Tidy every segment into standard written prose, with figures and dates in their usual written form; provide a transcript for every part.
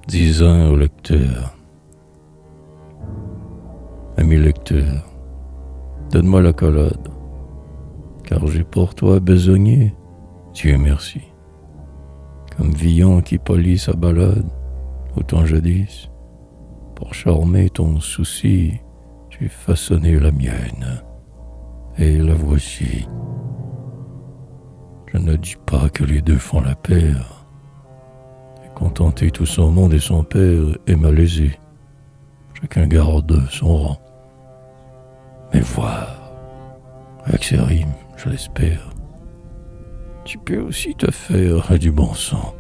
Disant au lecteur: Ami lecteur, donne-moi la collade, car j'ai pour toi besogné, Dieu merci. Comme Villon qui polit sa balade, autant jadis, pour charmer ton souci, j'ai façonné la mienne, et la voici. Je ne dis pas que les deux font la paire, et contenter tout son monde et son père est malaisé. Chacun garde son rang. Mais voir, avec ces rimes, je l'espère, tu peux aussi te faire du bon sang.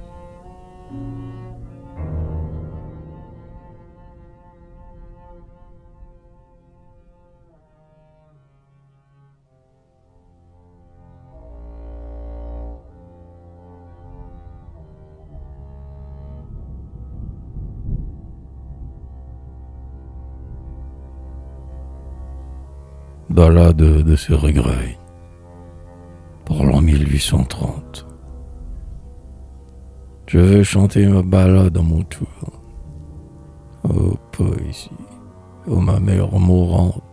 Ballade de ses regrets, pour l'an 1830. Je vais chanter ma ballade à mon tour. Ô poésie, ô ma mère mourante,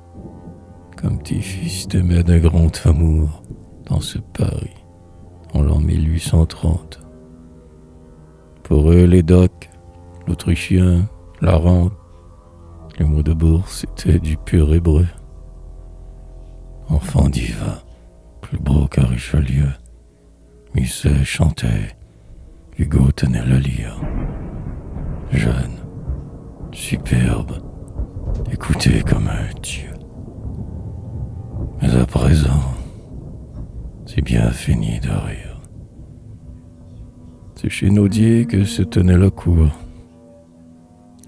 comme tes fils t'aimaient d'un grand amour, dans ce Paris, en l'an 1830. Pour eux, les docs, l'Autrichien, la rente, les mots de bourse étaient du pur hébreu. Enfant divin, plus beau qu'un Richelieu, Musset chantait, Hugo tenait le lyre. Jeune, superbe, écouté comme un dieu. Mais à présent, c'est bien fini de rire. C'est chez Naudier que se tenait la cour.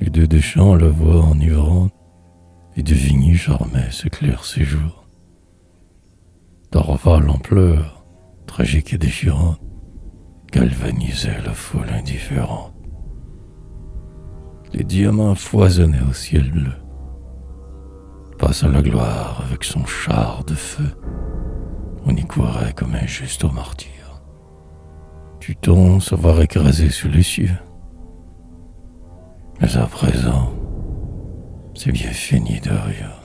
Les deux Deschamps la voix enivrante, et de Vigny charmait ce clair séjour. Dorval en pleurs, tragique et déchirante, galvanisait la foule indifférente. Les diamants foisonnaient au ciel bleu. Passe à la gloire avec son char de feu. On y courait comme un juste au martyr. Tut-on savoir écraser sous les cieux? Mais à présent, c'est bien fini de rire.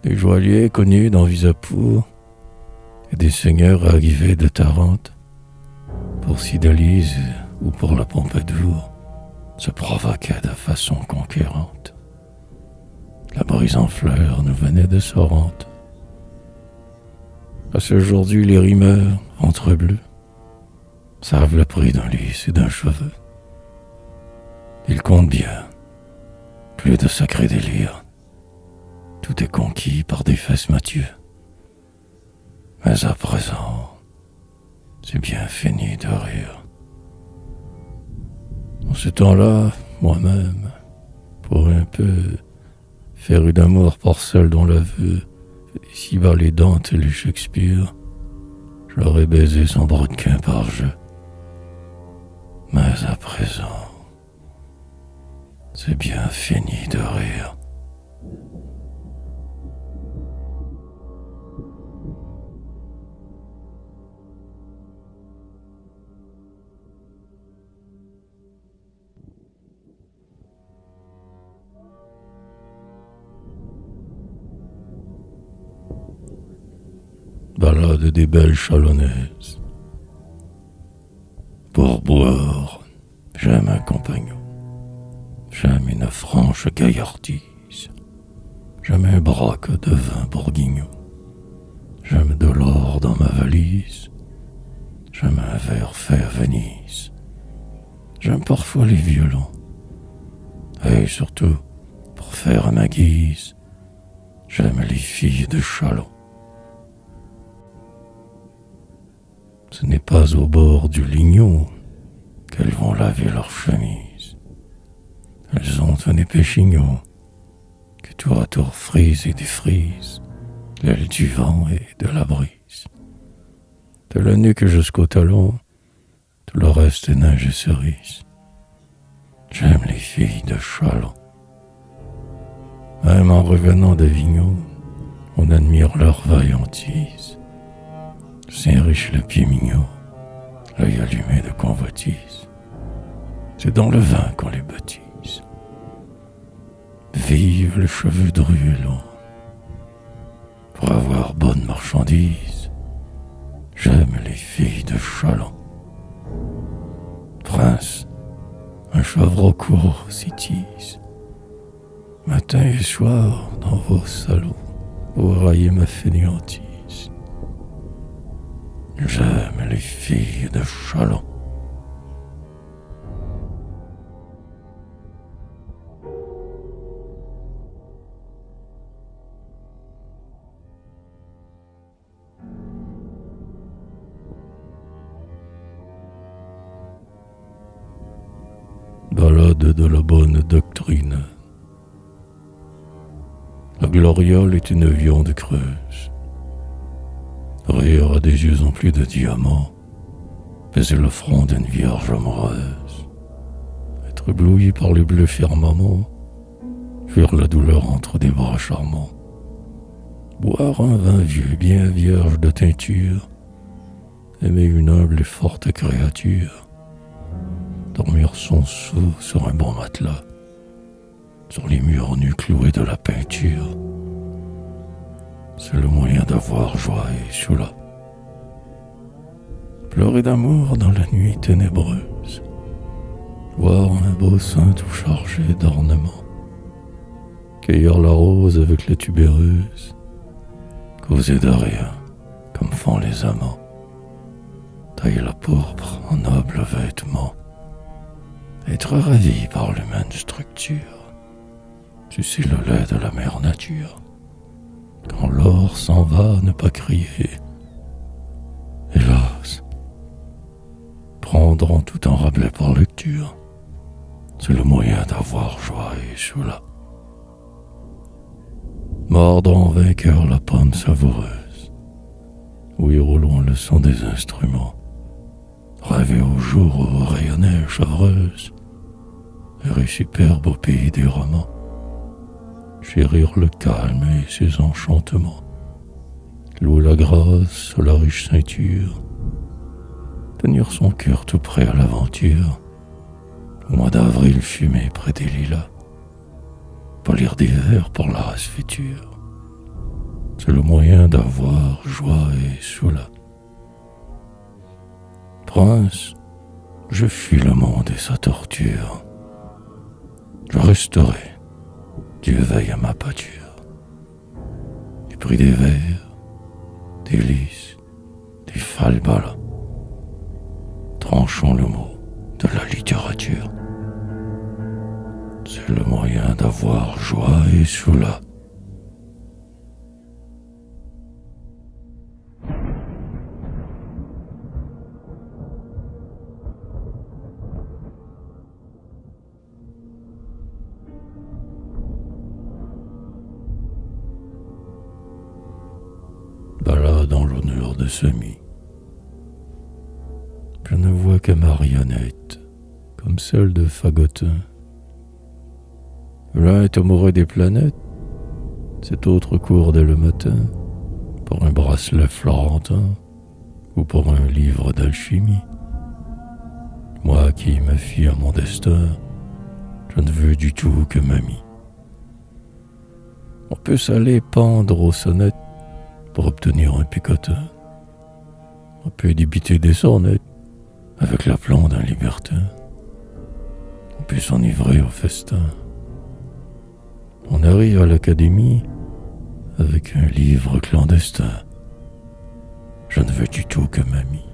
Des joailliers connus dans Visapour et des seigneurs arrivés de Tarente, pour Cydalise ou pour la Pompadour, se provoquaient de façon conquérante. La brise en fleurs nous venait de Sorrente. À ce aujourd'hui, les rimeurs, ventre bleu, savent le prix d'un lys et d'un cheveu. Ils comptent bien, plus de sacré délire. Tout est conquis par des fesses Mathieu. Mais à présent, c'est bien fini de rire. En ce temps-là, moi-même, pour un peu faire une amour pour celle dont l'aveu fait si bas les Dante et les Shakespeare, j'aurais baisé son brodequin par jeu. Mais à présent, c'est bien fini de rire. Ballade des belles chalonnaises. Pour boire, j'aime un compagnon. J'aime une franche gaillardise. J'aime un braque de vin bourguignon. J'aime de l'or dans ma valise. J'aime un verre fait à Venise. J'aime parfois les violons. Et surtout, pour faire à ma guise, j'aime les filles de Châlons. Ce n'est pas au bord du Lignon qu'elles vont laver leurs chemises. Elles ont un épais chignon que tour à tour frise et défrise l'aile du vent et de la brise. De la nuque jusqu'au talon, tout le reste est neige et cerise. J'aime les filles de Châlons. Même en revenant d'Avignon, on admire leur vaillantise. C'est riche le pied mignon, l'œil allumé de convoitise. c'est dans le vin qu'on les baptise. Vive les cheveux drus et longs. Pour avoir bonne marchandise, j'aime les filles de Chalon. Prince, un chevreau court s'y tise, matin et soir dans vos salons, pour railler ma fainéantise. J'aime les filles de Chalon. Ballade de la bonne doctrine. La gloriole est une viande creuse. Rire a des yeux emplis de diamants. Baiser le front d'une vierge amoureuse. Être ébloui par les bleus firmaments. Fuir la douleur entre des bras charmants. Boire un vin vieux bien vierge de teinture. Aimer une humble et forte créature. Dormir son sou sur un bon matelas, sur les murs nus cloués de la peinture. C'est le moyen d'avoir joie et choula. Pleurer d'amour dans la nuit ténébreuse. Voir un beau sein tout chargé d'ornements. Cueillir la rose avec la tubéreuse. Causer de rien, comme font les amants. Tailler la pourpre en nobles vêtements. Être ravi par l'humaine structure, sucer le lait de la mère nature. Quand l'or s'en va, ne pas crier. Hélas, prendre en tout en Rabelais par lecture, c'est le moyen d'avoir joie et choula. Mordre en vainqueur la pomme savoureuse, ouïr au loin le son des instruments. Rêver au jour où rayonnait chevreuse, errer superbe au pays des romans, chérir le calme et ses enchantements, louer la grâce, la riche ceinture, tenir son cœur tout prêt à l'aventure, au mois d'avril fumer près des lilas, polir des vers pour la race future, c'est le moyen d'avoir joie et soula. Prince, je fuis le monde et sa torture. Je resterai, Dieu veille à ma pâture. Du prix des vers, des lys, des falbalas. Tranchons le mot de la littérature. C'est le moyen d'avoir joie et choula. Ballade en l'honneur de Samy. Je ne vois que marionnette, comme celle de Fagotin. L'un est amoureux des planètes, cet autre court dès le matin, pour un bracelet florentin, ou pour un livre d'alchimie. Moi qui me fie à mon destin, je ne veux du tout que mamie. On peut s'aller pendre aux sonnettes pour obtenir un picotin. On peut débiter des sornettes avec l'aplomb d'un libertin. On peut s'enivrer au festin. On arrive à l'académie avec un livre clandestin. Je ne veux du tout que mamie.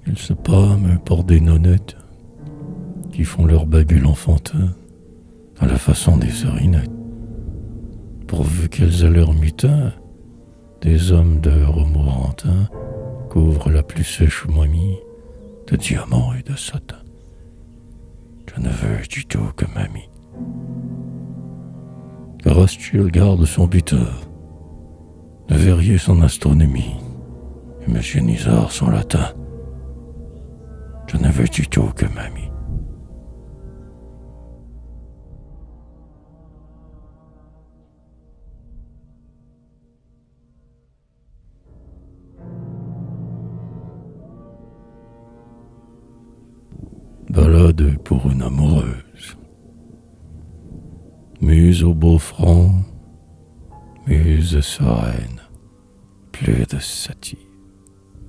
Ils se pâment pour des nonnettes qui font leur babule enfantin à la façon des serinettes. Pourvu qu'elles aient leur mutin, des hommes de Romorantin couvrent la plus sèche momie de diamants et de satin. Je ne veux du tout que mamie. Carastule garde son buteur, de Verrier son astronomie, et M. Nizar son latin. Je ne veux du tout que mamie. deux pour une amoureuse. Muse au beau front, muse sereine, plus de satire,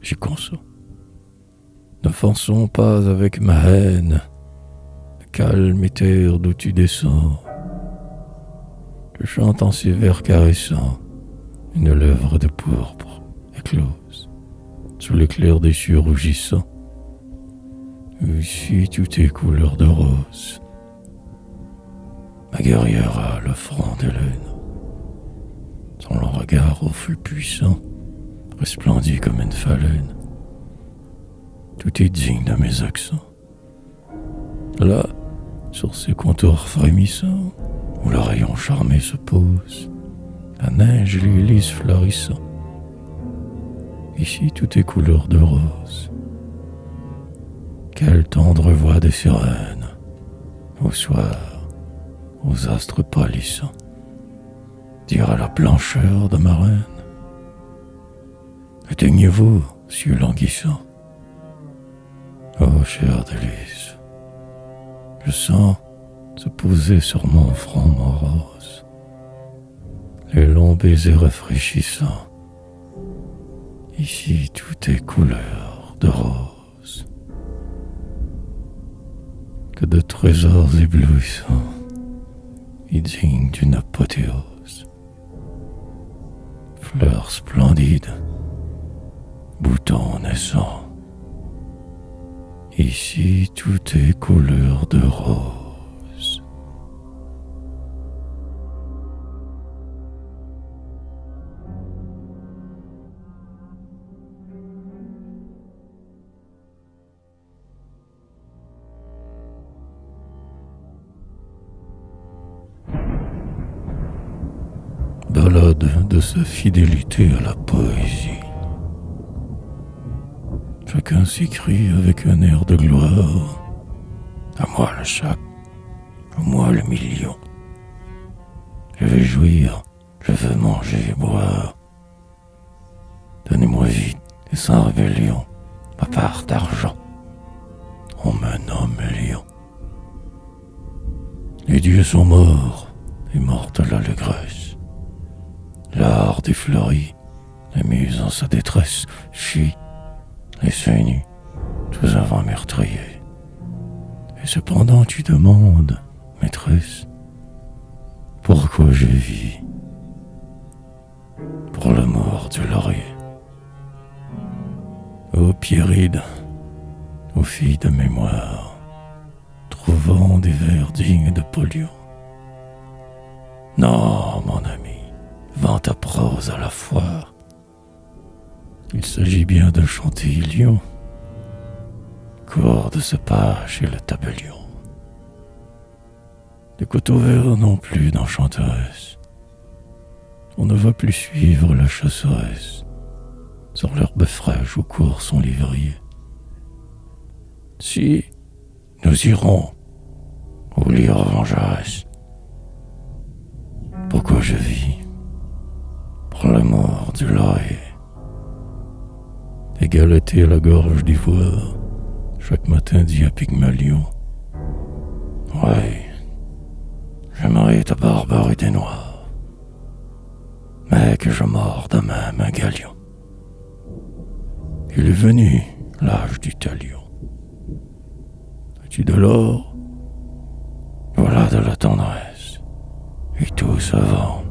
j'y consens. N'offensons pas avec ma haine le calme éther d'où tu descends. Je chante en ces vers caressants une lèvre de pourpre éclose sous l'éclair des cieux rougissants. Ici tout est couleur de rose. Ma guerrière a le front d'Hélène. Son long regard au flux puissant resplendit comme une phalène. Tout est digne de mes accents. Là, sur ces contours frémissants, où le rayon charmé se pose, la neige et les lys fleurissant. Ici tout est couleur de rose. Quelle tendre voix des sirènes, au soir, aux astres pâlissants, dire à la blancheur de ma reine. Éteignez-vous, cieux languissants. Oh, chère délice, je sens se poser sur mon front morose les longs baisers rafraîchissants. Ici tout est couleur de rose. Que de trésors éblouissants et dignes d'une apothéose. Fleurs splendides, boutons naissants. Ici tout est couleur de rose. Ballade de sa fidélité à la poésie. Chacun s'écrie avec un air de gloire. À moi le chaque, à moi le million. Je veux jouir, je veux manger et boire. Donnez-moi vite et sans rébellion ma part d'argent. On me nomme lion. Les dieux sont morts et morte l'allégresse. L'art défleurit, la muse en sa détresse fuit. Les seins nus, sous un vent meurtrier. Et cependant tu demandes, maîtresse, pourquoi je vis? Pour l'amour du laurier. Ô Pierride, ô fille de mémoire, trouvant des vers dignes de Polion. Non, mon ami, vends ta prose à la foire. Il s'agit bien de chanter lion. Cours de ce pas chez le tabellion. Les couteaux verts non plus d'enchanteresse. On ne va plus suivre la chasseresse. Sur l'herbe fraîche où court son livrier. Si nous irons au lit vengeresse. Pourquoi je vis? Pour l'amour du laurier. Égaleté à la gorge d'ivoire, chaque matin dit à Pygmalion. Ouais, j'aimerais ta barbarie des noirs, mais que je morde à même un galion. Il est venu l'âge du talion. As-tu de l'or? Voilà de la tendresse, et tout savant,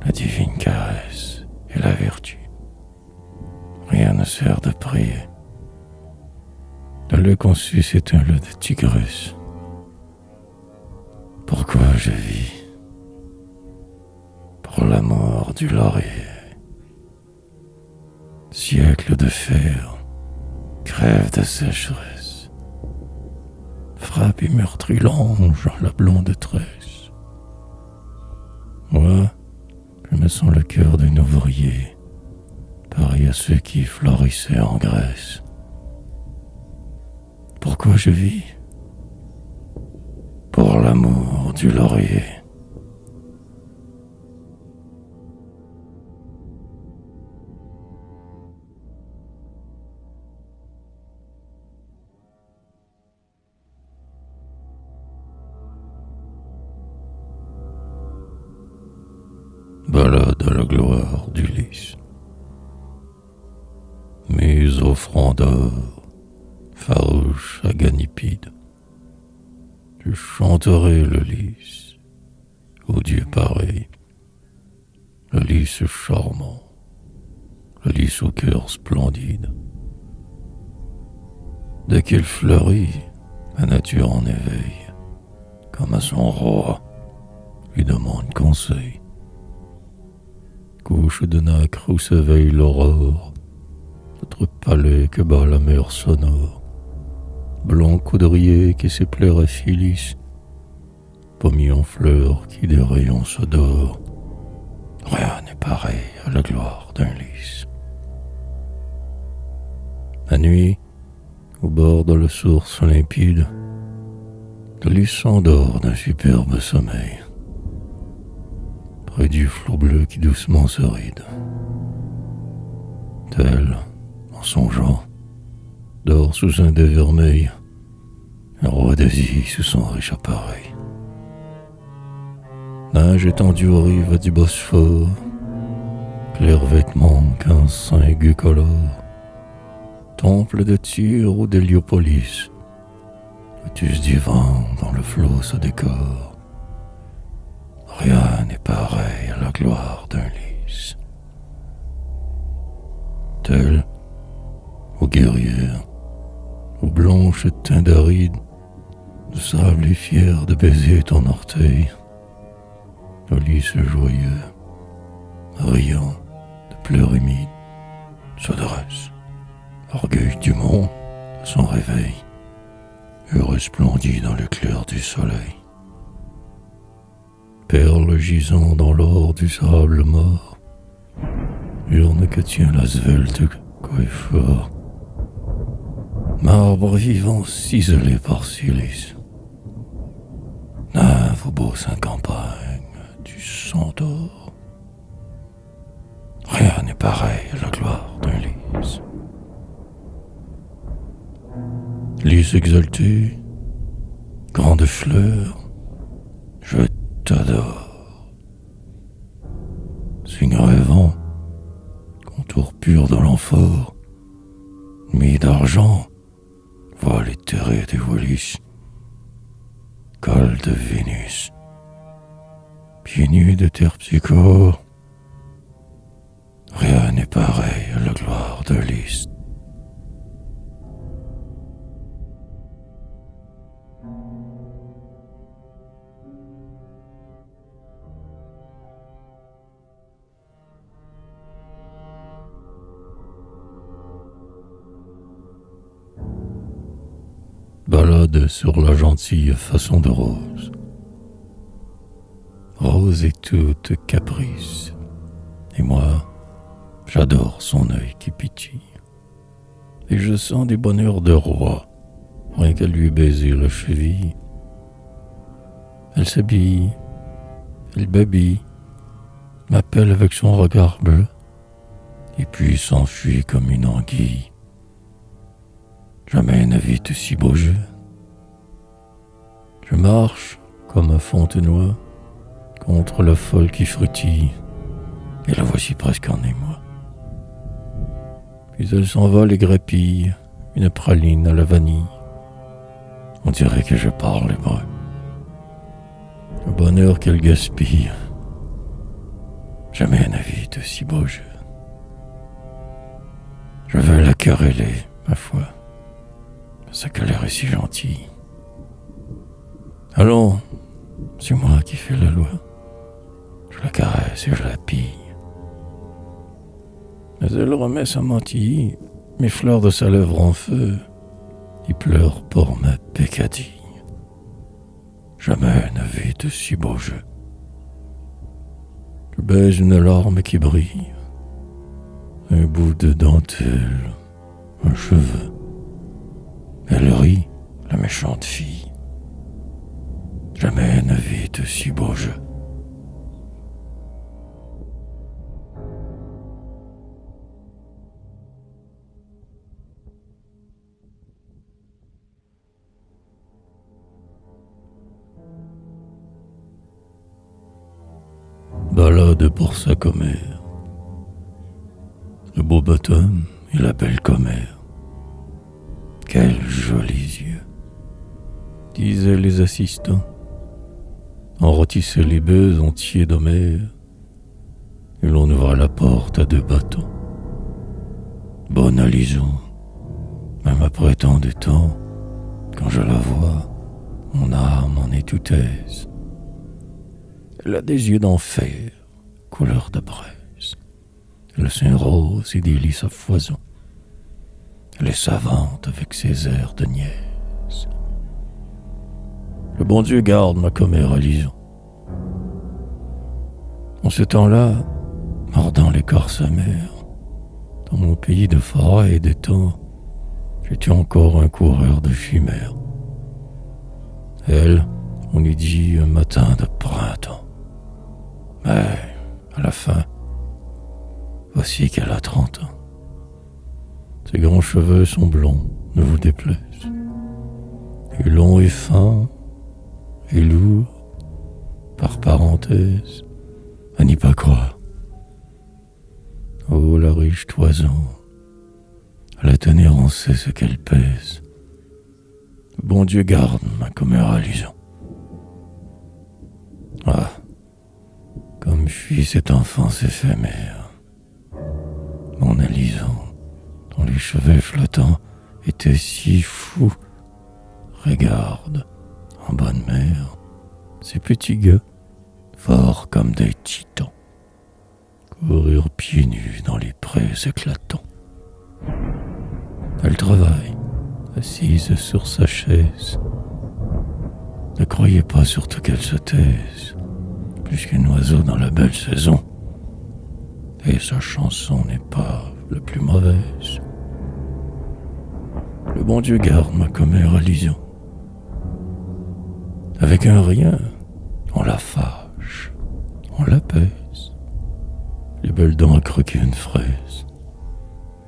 la divine caresse et la vertu. Rien ne sert de prier. Le lait conçu, c'est un lait de tigresse. Pourquoi je vis? Pour l'amour du laurier. Siècle de fer, crève de sécheresse. Frappe et meurtrit l'ange, la blonde tresse. Moi, je me sens le cœur d'un ouvrier. Pareil à ceux qui florissaient en Grèce. Pourquoi je vis? Pour l'amour du laurier. Balade à la gloire d'Ulysse. Mise au front d'or, farouche aganipide, tu chanterais le lys, ô Dieu pareil, le lys charmant, le lys au cœur splendide. Dès qu'il fleurit, la nature en éveille, comme à son roi, lui demande conseil. Couche de nacre où s'éveille l'aurore, notre palais que bat la mer sonore, blanc coudrier qui s'éplaire à Phyllis, pommier en fleurs qui des rayons se dore. Rien n'est pareil à la gloire d'un lys. La nuit, au bord de la source limpide, le lys s'endort d'un superbe sommeil, près du flot bleu qui doucement se ride. Tel, en songeant, dort sous un dais vermeil, un roi d'Asie sous son riche appareil. Nage étendu aux rives du Bosphore, clair vêtement qu'un sein aigu colore, temple de Tyr ou d'Héliopolis, lotus divin dans le flot se décore. Rien n'est pareil à la gloire d'un lys. Tel, ô guerrière, aux blanches teintes d'aride, de sable et fier de baiser ton orteil, le lys joyeux, riant de pleurs humides, se dresse, orgueil du monde, à son réveil, heureux splendide dans l'éclair du soleil. Perle gisant dans l'or du sable mort, urne que tient la svelte coiffeur, marbre vivant ciselé par silice, nymphe au beau sein campagne du centaure. Rien n'est pareil à la gloire d'un lys. Lys exalté, grande fleur, je t'adore. Signe rêvant, contour pur de l'amphore, mis d'argent, voile éthéré des voilis, col de Vénus, pieds nus de terpsichore. Rien n'est pareil à la gloire de lys. Balade sur la gentille façon de rose. Rose est toute caprice, et moi, j'adore son œil qui pétille. Et je sens des bonheurs de roi, rien qu'à lui baiser la cheville. Elle s'habille, elle babille, m'appelle avec son regard bleu, et puis s'enfuit comme une anguille. Jamais ne vit de si beau jeu. Je marche comme un fontenoy contre la folle qui fruitille, et la voici presque en émoi. Puis elle s'envole et grappille une praline à la vanille. On dirait que je parle hébreu. Le bonheur qu'elle gaspille, jamais ne vit de si beau jeu. Je veux la quereller, ma foi, sa colère est si gentille. Allons, c'est moi qui fais la loi. Je la caresse et je la pille. Mais elle remet sa mantille, mes fleurs de sa lèvre en feu, et pleure pour ma peccadille. Jamais ne vit de si beau jeu. Je baise une larme qui brille, un bout de dentelle, un cheveu. Elle rit, la méchante fille. Jamais ne vit de si beau jeu. Balade pour sa commère. Le beau bottom et la belle commère. Quels jolis yeux, disaient les assistants. On rôtissait les bœufs entiers d'Homère, et l'on ouvra la porte à deux bâtons. Bonne alison, même après tant de temps, quand je la vois, mon âme en est toute aise. Elle a des yeux d'enfer, couleur de braise. Le sein rose et des lys à foison. Elle est savante avec ses airs de niaise. Le bon Dieu garde ma commère à Lison. En ce temps-là, mordant l'écorce amère, dans mon pays de forêt et d'étangs, j'étais encore un coureur de chimères. Elle, on eût dit un matin de printemps. Mais, à la fin, voici qu'elle a 30 ans. Ses grands cheveux sont blonds, ne vous déplaise. Et long et fin, et lourd, par parenthèse, à n'y pas croire. Oh, la riche toison, à la tenir on sait ce qu'elle pèse. Le bon Dieu garde ma commère à Lison. Ah, comme fuit cette enfance éphémère. Mon Alison, dont les cheveux flottants étaient si fous. Regarde, en bonne mère, ces petits gars, forts comme des titans, courir pieds nus dans les prés éclatants. Elle travaille, assise sur sa chaise. Ne croyez pas surtout qu'elle se taise, plus qu'un oiseau dans la belle saison. Et sa chanson n'est pas la plus mauvaise. Le bon Dieu garde ma commère à Lison. Avec un rien, on la fâche, on la pèse. Les belles dents à croquer une fraise.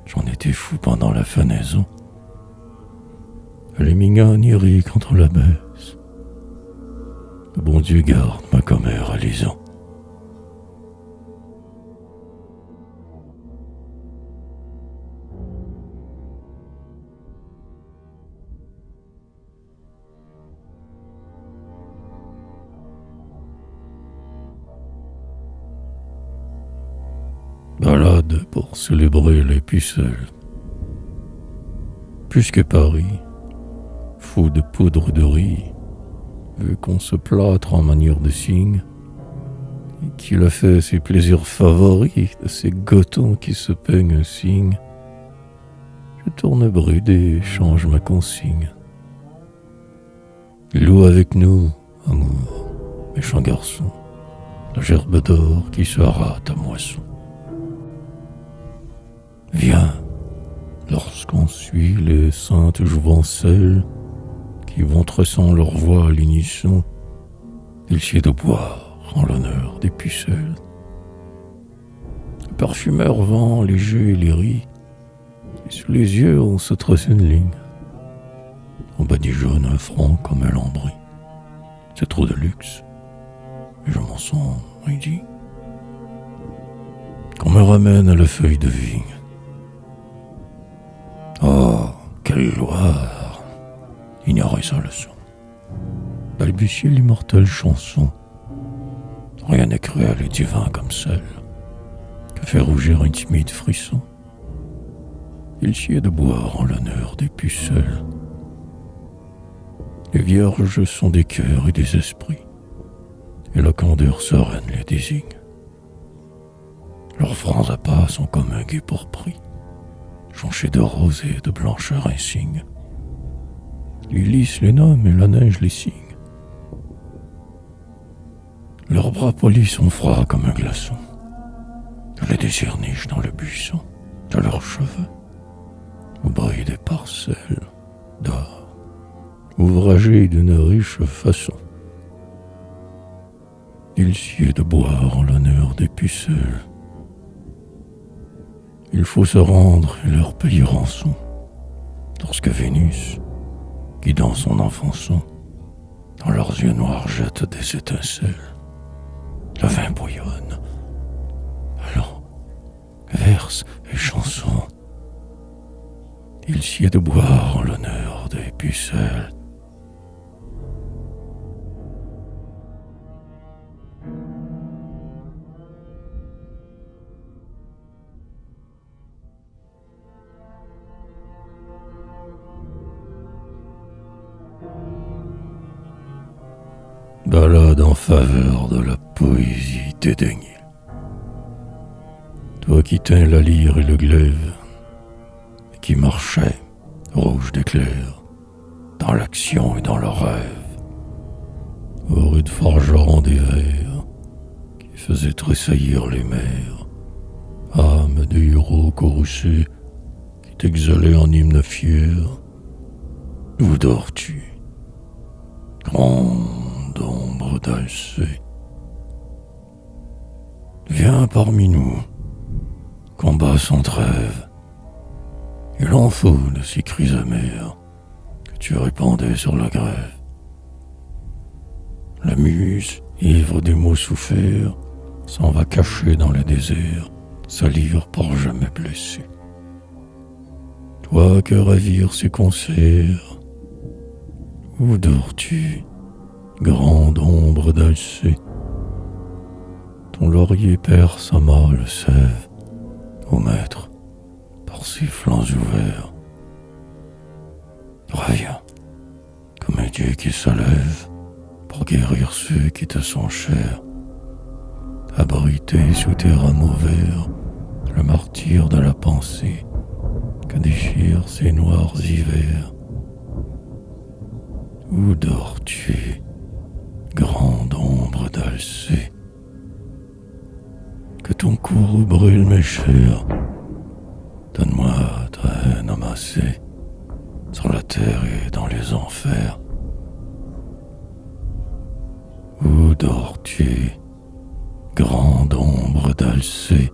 J'en étais fou pendant la fenaison. Elle est mignonne et rit quand on la baisse. Le bon Dieu garde ma commère à Lison. Balade pour célébrer les pucelles. Plus que Paris, fou de poudre de riz, vu qu'on se plâtre en manière de cygne, et qu'il a fait ses plaisirs favoris de ces gotons qui se peignent un signe, je tourne brudé et change ma consigne. Loue avec nous, amour, méchant garçon, la gerbe d'or qui se rate à moisson. Viens, lorsqu'on suit les saintes jouvencelles qui vont tressant leur voix à l'unisson, il sied de boire en l'honneur des pucelles. Le parfumeur vend les jeux et les riz, et sous les yeux on se trace une ligne. On badigeonne un front comme un lambris. C'est trop de luxe, et je m'en sens dit qu'on me ramène à la feuille de vigne. Oh, quelle gloire! Ignorer sa leçon. Balbutier l'immortelle chanson. Rien n'est cruel et divin comme celle que fait rougir un timide frisson. Il sied de boire en l'honneur des pucelles. Les vierges sont des cœurs et des esprits, et la candeur sereine les désigne. Leurs francs appâts sont comme un guet pourpris, jonchés de rosée et de blancheur insigne. L'Ulysse les nomme et la neige les signe. Leurs bras polis sont froids comme un glaçon. Les désirs nichent dans le buisson de leurs cheveux, où brillent des parcelles d'or, ouvragées d'une riche façon. Il sied de boire en l'honneur des pucelles. Il faut se rendre et leur payer rançon, lorsque Vénus, guidant son enfançon, dans leurs yeux noirs jette des étincelles. Le vin bouillonne, verse et chansons. Il sied de boire en l'honneur des pucelles. Ballade en faveur de la poésie dédaignée. Toi qui tins la lyre et le glaive, et qui marchais, rouge d'éclair, dans l'action et dans le rêve, aux rudes forgerons des vers, qui faisaient tressaillir les mers, âme de héros courroucés, qui t'exhalaient en hymne fier. Où dors-tu, grande ombre d'Alcée? Viens parmi nous, combat sans trêve. Il en faut de ces cris amers que tu répandais sur la grève. La muse, ivre des mots soufferts, s'en va cacher dans le désert, sa lyre pour jamais blessée. Toi que ravirent ces concerts, où dors-tu, grande ombre d'Alcée? Ton laurier perd sa mâle sève, ô maître, par ses flancs ouverts. Reviens, comme un Dieu qui se lève pour guérir ceux qui te sont chers. Abrité sous tes rameaux verts, le martyr de la pensée que déchirent ces noirs hivers. Où dors-tu, grande ombre d'Alcée? Que ton courroux brûle mes chairs. Donne-moi ta haine amassée sur la terre et dans les enfers. Où dors-tu, grande ombre d'Alcée?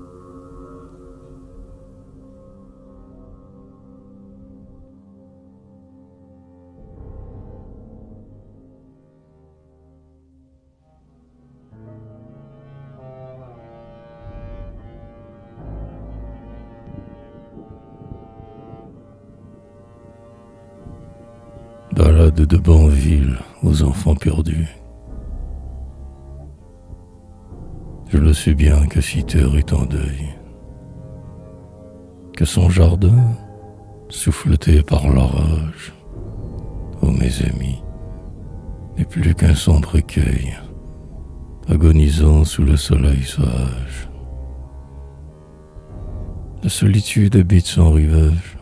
Ballade de Banville aux enfants perdus. Je le sais bien que Citer est en deuil, que son jardin, souffleté par l'orage, ô mes amis, n'est plus qu'un sombre écueil, agonisant sous le soleil sauvage. La solitude habite son rivage.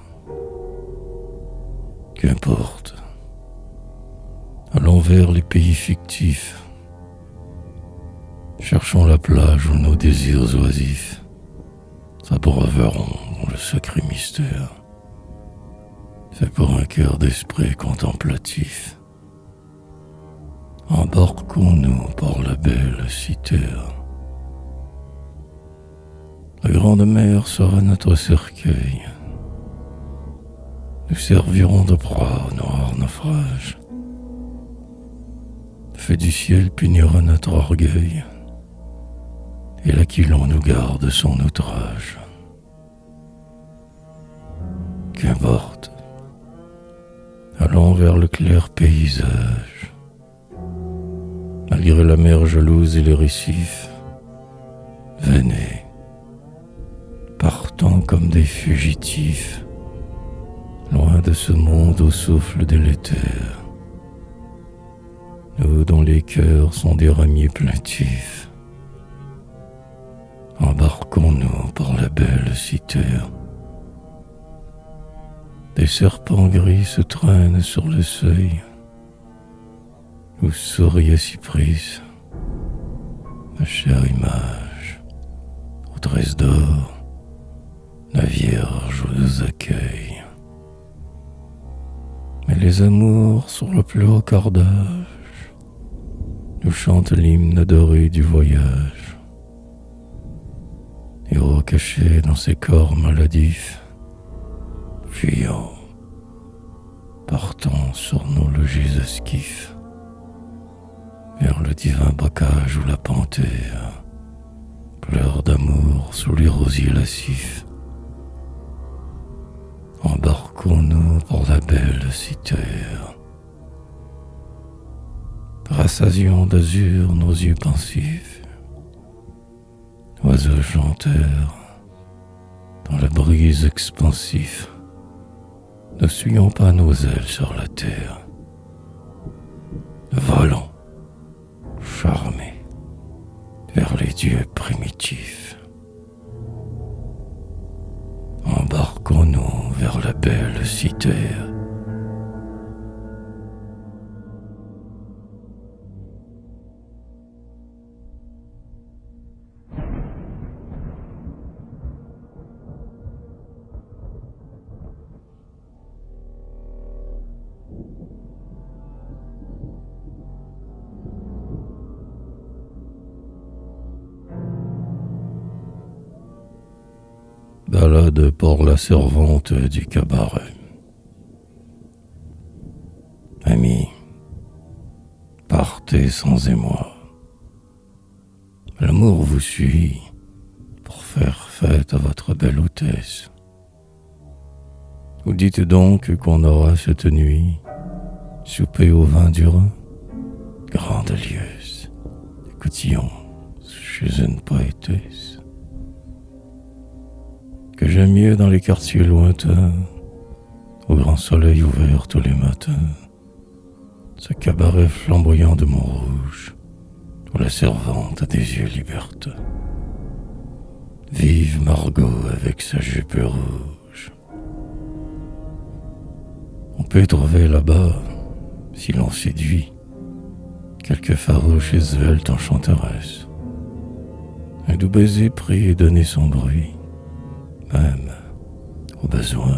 Qu'importe, allons vers les pays fictifs, cherchons la plage où nos désirs oisifs s'abreuveront le secret mystère, fait pour un cœur d'esprit contemplatif. Embarquons-nous par la belle cité. La grande mer sera notre cercueil. Nous servirons de proie au noir naufrage. Le feu du ciel punira notre orgueil, et l'Aquilon nous garde son outrage. Qu'importe, allons vers le clair paysage. Malgré la mer jalouse et les récifs, venez, partons comme des fugitifs, loin de ce monde au souffle délétère. Nous dont les cœurs sont des ramiers plaintifs, embarquons-nous par la belle cité. Des serpents gris se traînent sur le seuil, où sourit à Cypris, ma chère image, aux tresses d'or, la Vierge nous accueille. Mais les amours sur le plus haut cordage nous chantent l'hymne doré du voyage. Et au caché dans ces corps maladifs, fuyons, partons sur nos logis esquifs, vers le divin bocage où la panthère pleure d'amour sous les rosiers lascifs. Embarquons-nous pour la belle cité. Rassasions d'azur nos yeux pensifs. Oiseaux chanteurs, dans la brise expansif, ne fuyons pas nos ailes sur la terre. Volons, charmés, vers les dieux primitifs. Embarquons-nous vers la belle cité. Balade pour la servante du cabaret. Amis, partez sans émoi. L'amour vous suit pour faire fête à votre belle hôtesse. Vous dites donc qu'on aura cette nuit souper au vin du Rhin, grande lieuse, des cotillons chez une poétesse. Que j'aime mieux dans les quartiers lointains, au grand soleil ouvert tous les matins, ce cabaret flamboyant de Montrouge, où la servante a des yeux libertins. Vive Margot avec sa jupe rouge. On peut trouver là-bas, si l'on séduit, quelques farouches et sveltes enchanteresses. Un doux baiser pris et donné son bruit, même, au besoin,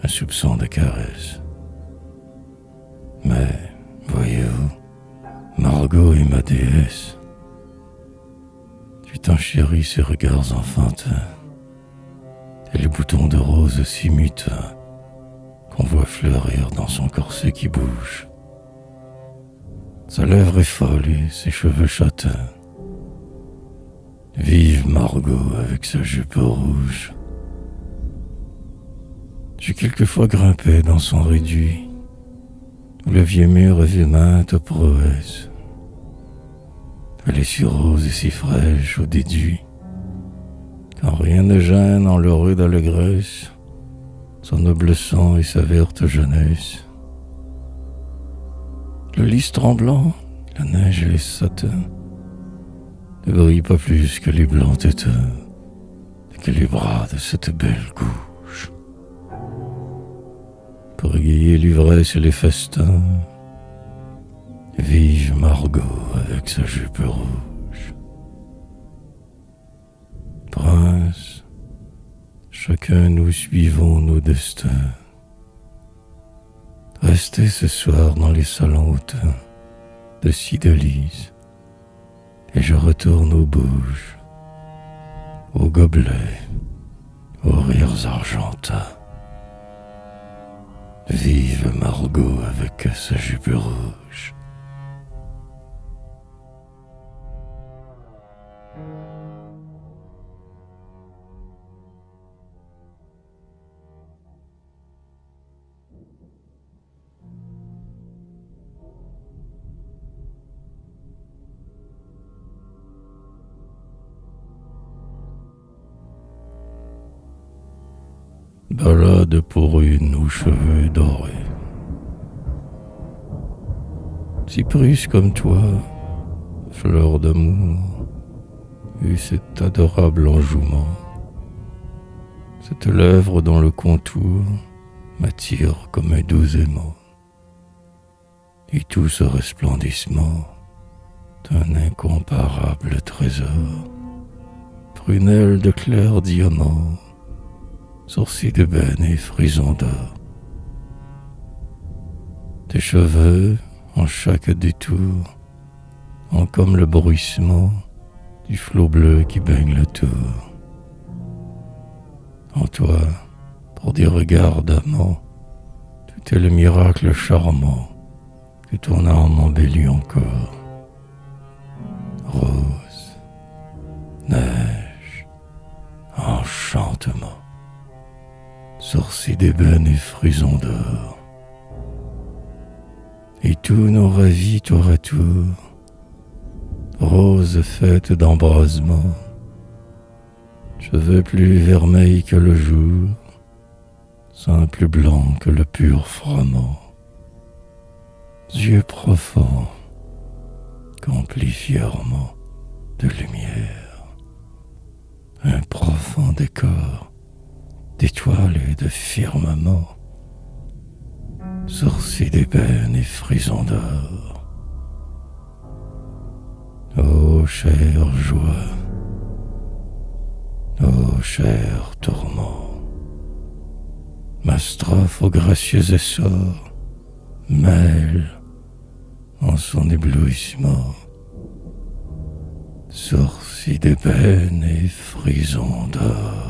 un soupçon de caresse. Mais, voyez-vous, Margot est ma déesse. Tu t'en chéris ses regards enfantins, et les boutons de rose si mutins qu'on voit fleurir dans son corset qui bouge. Sa lèvre est folle et ses cheveux châtains. Vive Margot avec sa jupe rouge. J'ai quelquefois grimpé dans son réduit, où le vieux mur avait maintes prouesses. Elle est si rose et si fraîche au déduit, quand rien ne gêne en l'heureux d'allégresse, son noble sang et sa verte jeunesse. Le lys tremblant, la neige et les satins ne brillent pas plus que les blancs tétins, que les bras de cette belle gouge. Pour égayer l'ivresse et les festins, vive Margot avec sa jupe rouge. Prince, chacun nous suivons nos destins. Restez ce soir dans les salons hautains de Cydalise, et je retourne aux bouges, aux gobelets, aux rires argentins. Vive Margot avec sa jupe rouge. Balade pour une aux cheveux dorés. Cyprus comme toi, fleur d'amour, eut cet adorable enjouement. Cette lèvre dont le contour m'attire comme un doux aimant. Et tout ce resplendissement d'un incomparable trésor. Prunelle de clair diamant, sourcils d'ébène et frisons d'or. Tes cheveux, en chaque détour, ont comme le bruissement du flot bleu qui baigne le tour. En toi, pour des regards d'amant, tout est le miracle charmant que ton âme embellit encore. Rose, neige, enchantement. sourcils d'ébène et frisons d'or, et tous nos ravis tour à tour, roses faites d'embrasement, cheveux plus vermeils que le jour, sein plus blanc que le pur froment, yeux profonds qu'emplit fièrement de lumière, un profond décor d'étoiles et de firmament, sourcils d'ébène et frisons d'or. Ô chère joie, ô cher tourment, ma strophe au gracieux essor mêle en son éblouissement sourcils d'ébène et frisons d'or.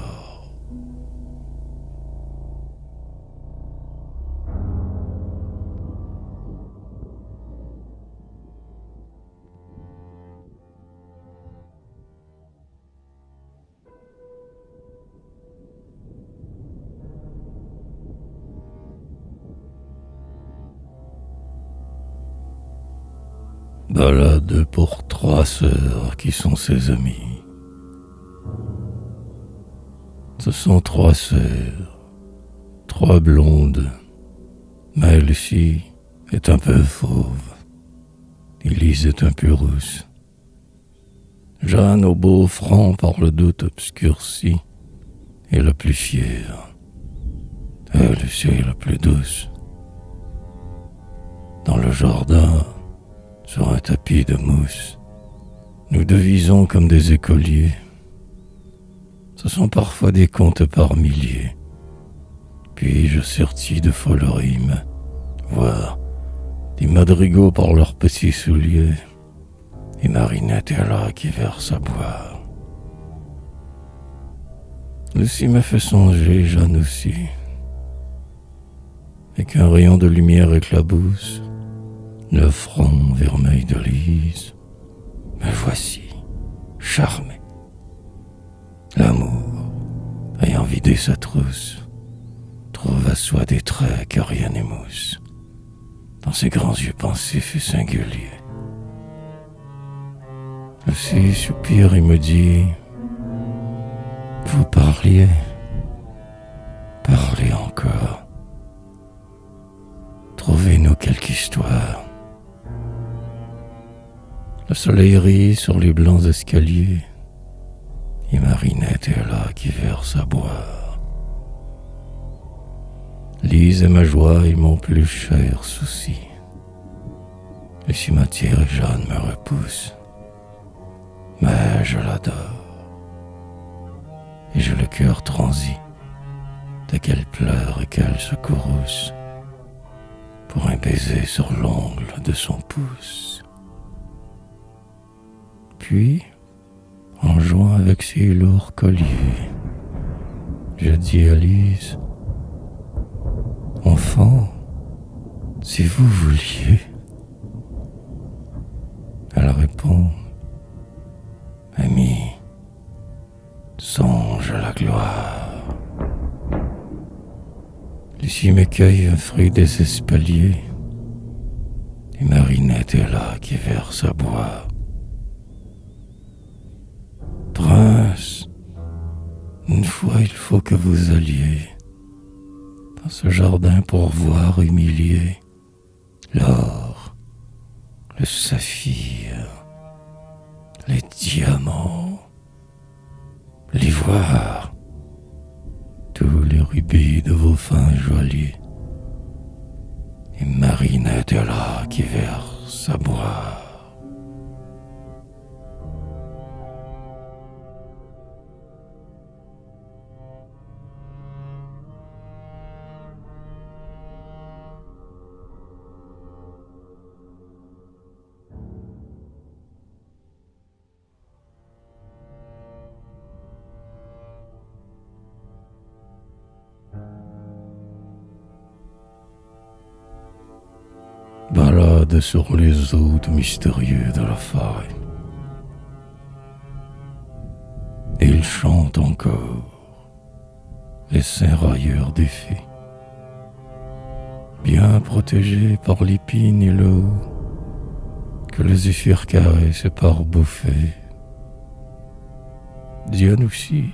Ballade pour 3 sœurs qui sont ses amies. Ce sont 3 sœurs, 3 blondes. Maëlle-ci est un peu fauve, Élise est un peu rousse. Jeanne au beau front par le doute obscurci est la plus fière. Elle est la plus douce. Dans le jardin, sur un tapis de mousse, nous devisons comme des écoliers. Ce sont parfois des contes par milliers. Puis je sortis de folles rimes, voir des madrigaux par leurs petits souliers, et Marinette est là qui verse à boire. Lucie m'a fait songer, Jeanne aussi, et qu'un rayon de lumière éclabousse le front vermeil de Lise. Me voici, charmé. L'amour, ayant vidé sa trousse, trouve à soi des traits que rien n'émousse, dans ses grands yeux pensifs et singuliers. Lucie soupire et me dit: vous parliez, parlez encore. Trouvez-nous quelque histoire. Le soleil rit sur les blancs escaliers, et Marinette est là qui verse à boire. Lise est ma joie et mon plus cher souci. Le cimetière et Jeanne me repousse, mais je l'adore, et j'ai le cœur transi dès qu'elle pleure et qu'elle se courrouce pour un baiser sur l'ongle de son pouce. Puis, en jouant avec ses lourds colliers, je dis à Lise: enfant, si vous vouliez. Elle répond: ami, songe à la gloire. Lucie m'écueille un fruit des espaliers, et Marinette est là qui verse à boire. Prince, une fois il faut que vous alliez dans ce jardin pour voir humilier l'or, le saphir, les diamants, l'ivoire, tous les rubis de vos fins joailliers. Et Marinette est là qui verse à boire. Balade sur les hôtes mystérieux de la faille. Et il chante encore, les seins railleurs des fées, bien protégés par l'épine et le haut, que le zéphyr caresse par bouffées. Diane aussi,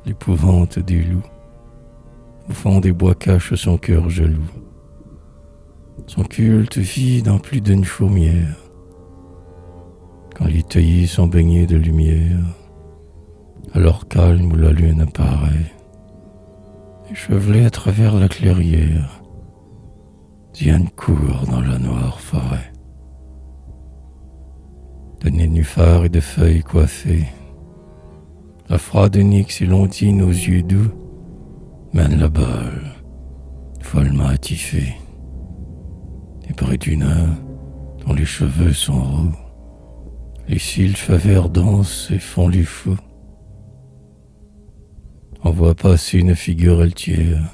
l'épouvante des loups, au fond des bois cache son cœur jaloux. Son culte vit dans plus d'une chaumière, quand les taillis sont baignés de lumière, alors calme où la lune apparaît, échevelée à travers la clairière, Diane court dans la noire forêt. De nénuphars et de feuilles coiffées, la froide nyx élontine aux yeux doux mène la balle, follement attifée. Et près du nain, dont les cheveux sont roux, les sylphes verts dansent et font les fous. On voit passer une figure altière,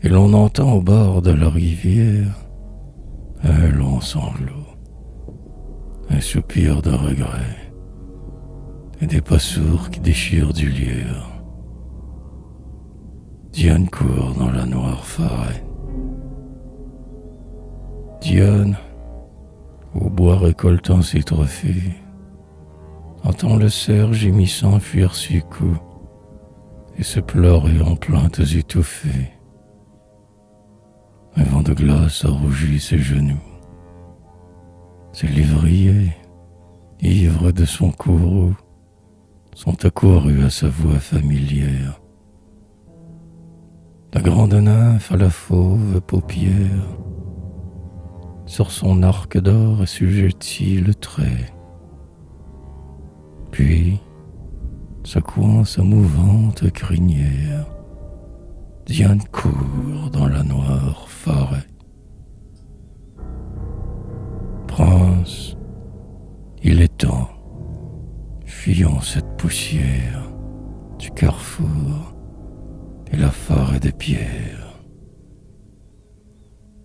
et l'on entend au bord de la rivière un long sanglot, un soupir de regret, et des pas sourds qui déchirent du lierre. Diane court dans la noire forêt. Diane, au bois récoltant ses trophées, entend le cerf gémissant fuir ses coups et se pleurer en plaintes étouffées. Un vent de glace a rougi ses genoux. Ses lévriers, ivres de son courroux, sont accourus à sa voix familière. La grande nymphe à la fauve paupière, sur son arc d'or assujettit le trait. Puis, secouant sa mouvante crinière, Diane court dans la noire forêt. Prince, il est temps, fuyons cette poussière du carrefour et la forêt de pierre.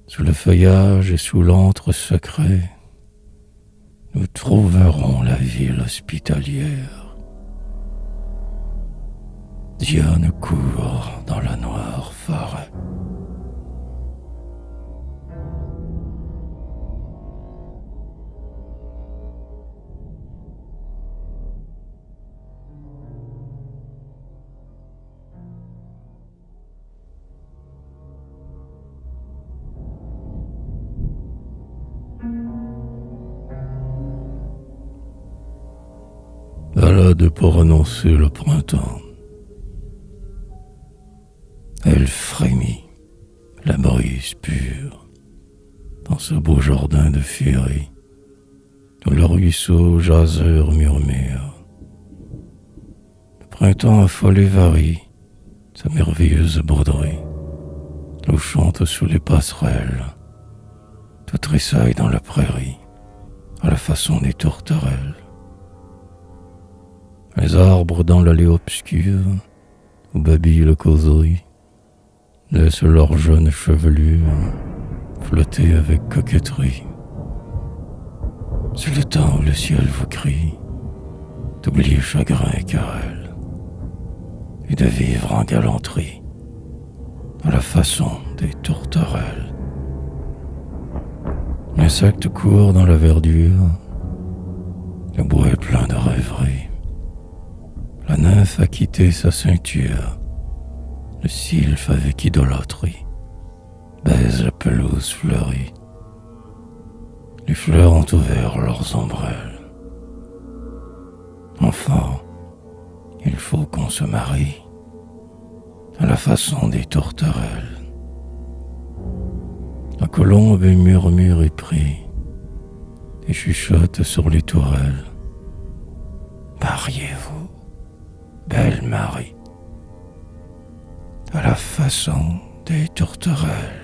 Sous le feuillage et sous l'antre secret, nous trouverons la ville hospitalière. Diane court dans la noire forêt. Balade pour annoncer le printemps. Elle frémit, la brise pure, dans ce beau jardin de féerie, où le ruisseau jaseur murmure. Le printemps affolé varie sa merveilleuse broderie. L'eau chante sous les passerelles, tout tressaille dans la prairie, à la façon des tourterelles. Les arbres dans l'allée obscure, où babille le causerie, laissent leurs jeunes chevelures flotter avec coquetterie. C'est le temps où le ciel vous crie d'oublier chagrin et querelle, et de vivre en galanterie, à la façon des tourterelles. L'insecte court dans la verdure, le bois est plein de rêveries. La nymphe a quitté sa ceinture, le sylphe avec idolâtrie baise la pelouse fleurie. Les fleurs ont ouvert leurs ombrelles. Enfin, il faut qu'on se marie, à la façon des tourterelles. La colombe murmure épris et chuchote sur les tourelles. Mariez-vous, belle Marie, à la façon des tourterelles.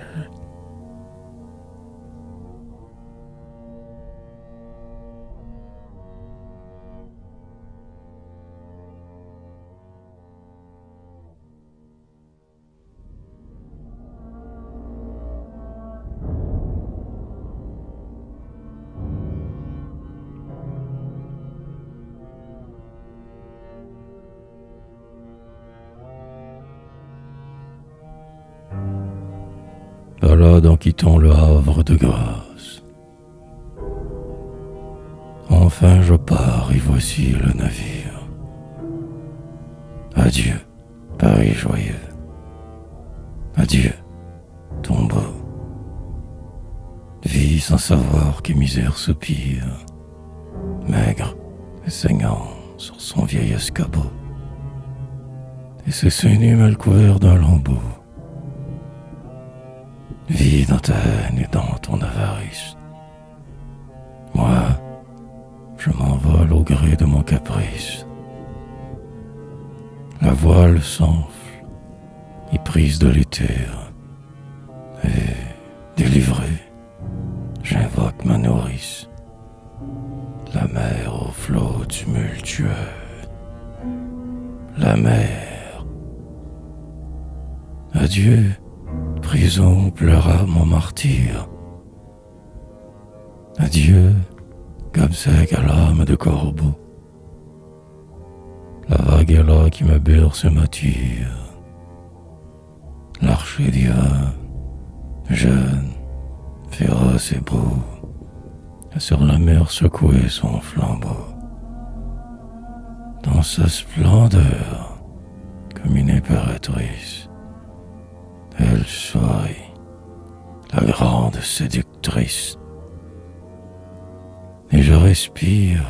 escalade en quittant le havre de grâce. Enfin je pars et voici le navire. Adieu, Paris joyeux. Adieu, tombeau. Vie sans savoir quelle misère soupire, maigre et saignant sur son vieil escabeau, et ses seins nus mal couverts d'un lambeau. Vis dans ta haine et dans ton avarice. Moi, je m'envole au gré de mon caprice. La voile s'enfle, éprise de l'éther, et, délivré, j'invoque ma nourrice, la mer aux flots tumultueux. La mer. Adieu, prison où pleura mon martyr. Adieu, comme sec à l'âme de corbeau. La vague est là qui me berce et m'attire. L'archer divin, jeune, féroce et beau, a sur la mer secoué son flambeau. Dans sa splendeur, comme une impératrice, elle sourit, la grande séductrice. Et je respire,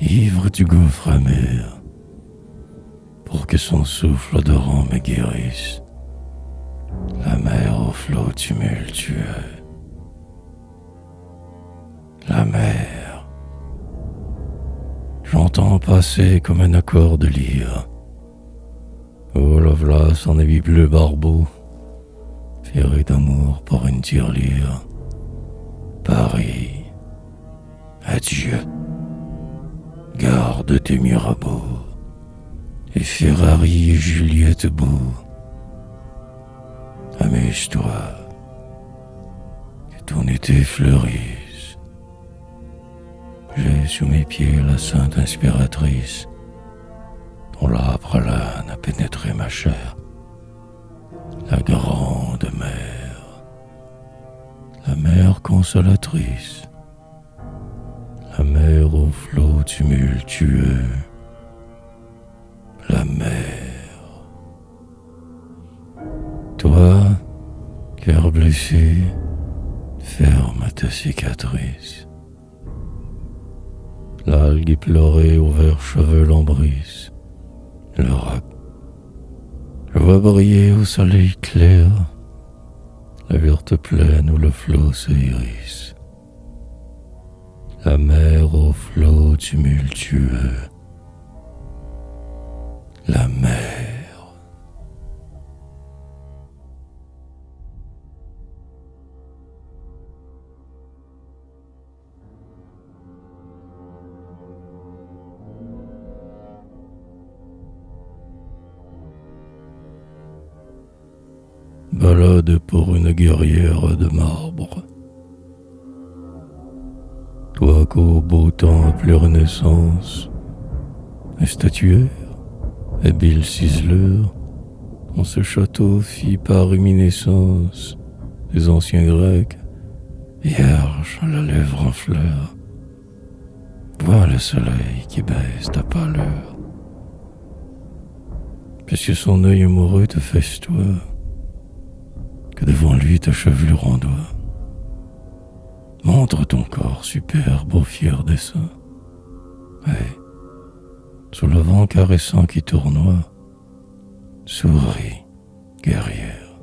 ivre du gouffre amer, pour que son souffle odorant me guérisse. La mer aux flots tumultueux. La mer. J'entends passer comme un accord de lyre. Oh Lovelace en habit bleu barbeau, ferré d'amour pour une tirelire. Paris, adieu. Garde tes Mirabeau et Ferrari et Juliette beau. Amuse-toi, que ton été fleurisse. J'ai sous mes pieds la sainte inspiratrice, dont l'âpre lane a pénétré ma chair. La grande mer, la mer consolatrice, la mer aux flots tumultueux, la mer. Toi, cœur blessé, ferme ta cicatrice. L'algue éplorée aux verts cheveux l'embrisse. Le roc, je vois briller au soleil clair la verte plaine où le flot se hérisse. La mer aux flots tumultueux. La mer. Ballade pour une guerrière de marbre. Toi qu'au beau temps à plus renaissance, un statuaire, habile ciseleur, dans ce château fit par réminiscence des anciens Grecs, vierge à la lèvre en fleurs. Vois le soleil qui baisse ta pâleur, puisque son œil amoureux te festoie, que devant lui ta chevelure ondoie. Montre ton corps superbe au fier dessein, et, sous le vent caressant qui tournoie, souris, guerrière,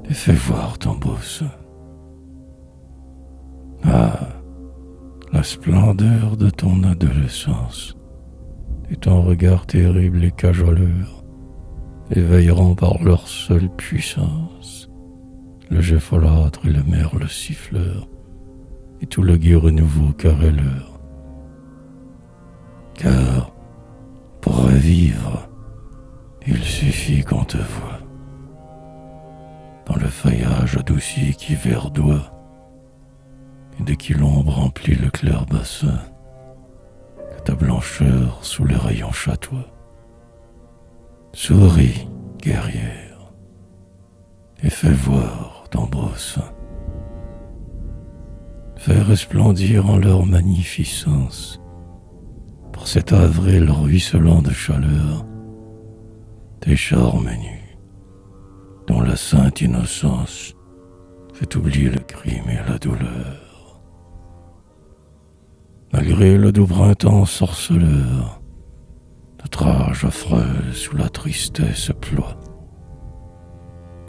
et fais voir ton beau sein. Ah, la splendeur de ton adolescence, et ton regard terrible et cajoleur, éveilleront par leur seule puissance le jet folâtre et le merle siffleur, et tout le gai renouveau querelleur. Car, pour revivre, il suffit qu'on te voie dans le feuillage adouci qui verdoie, et de qui l'ombre remplit le clair bassin, que ta blancheur sous les rayons chatoie. Souris, guerrière, et fais voir ton beau sein. Fais resplendir en leur magnificence, pour cet avril ruisselant de chaleur, tes charmes nus, dont la sainte innocence fait oublier le crime et la douleur. Malgré le doux printemps sorceleur, notre âge affreux sous la tristesse ploie.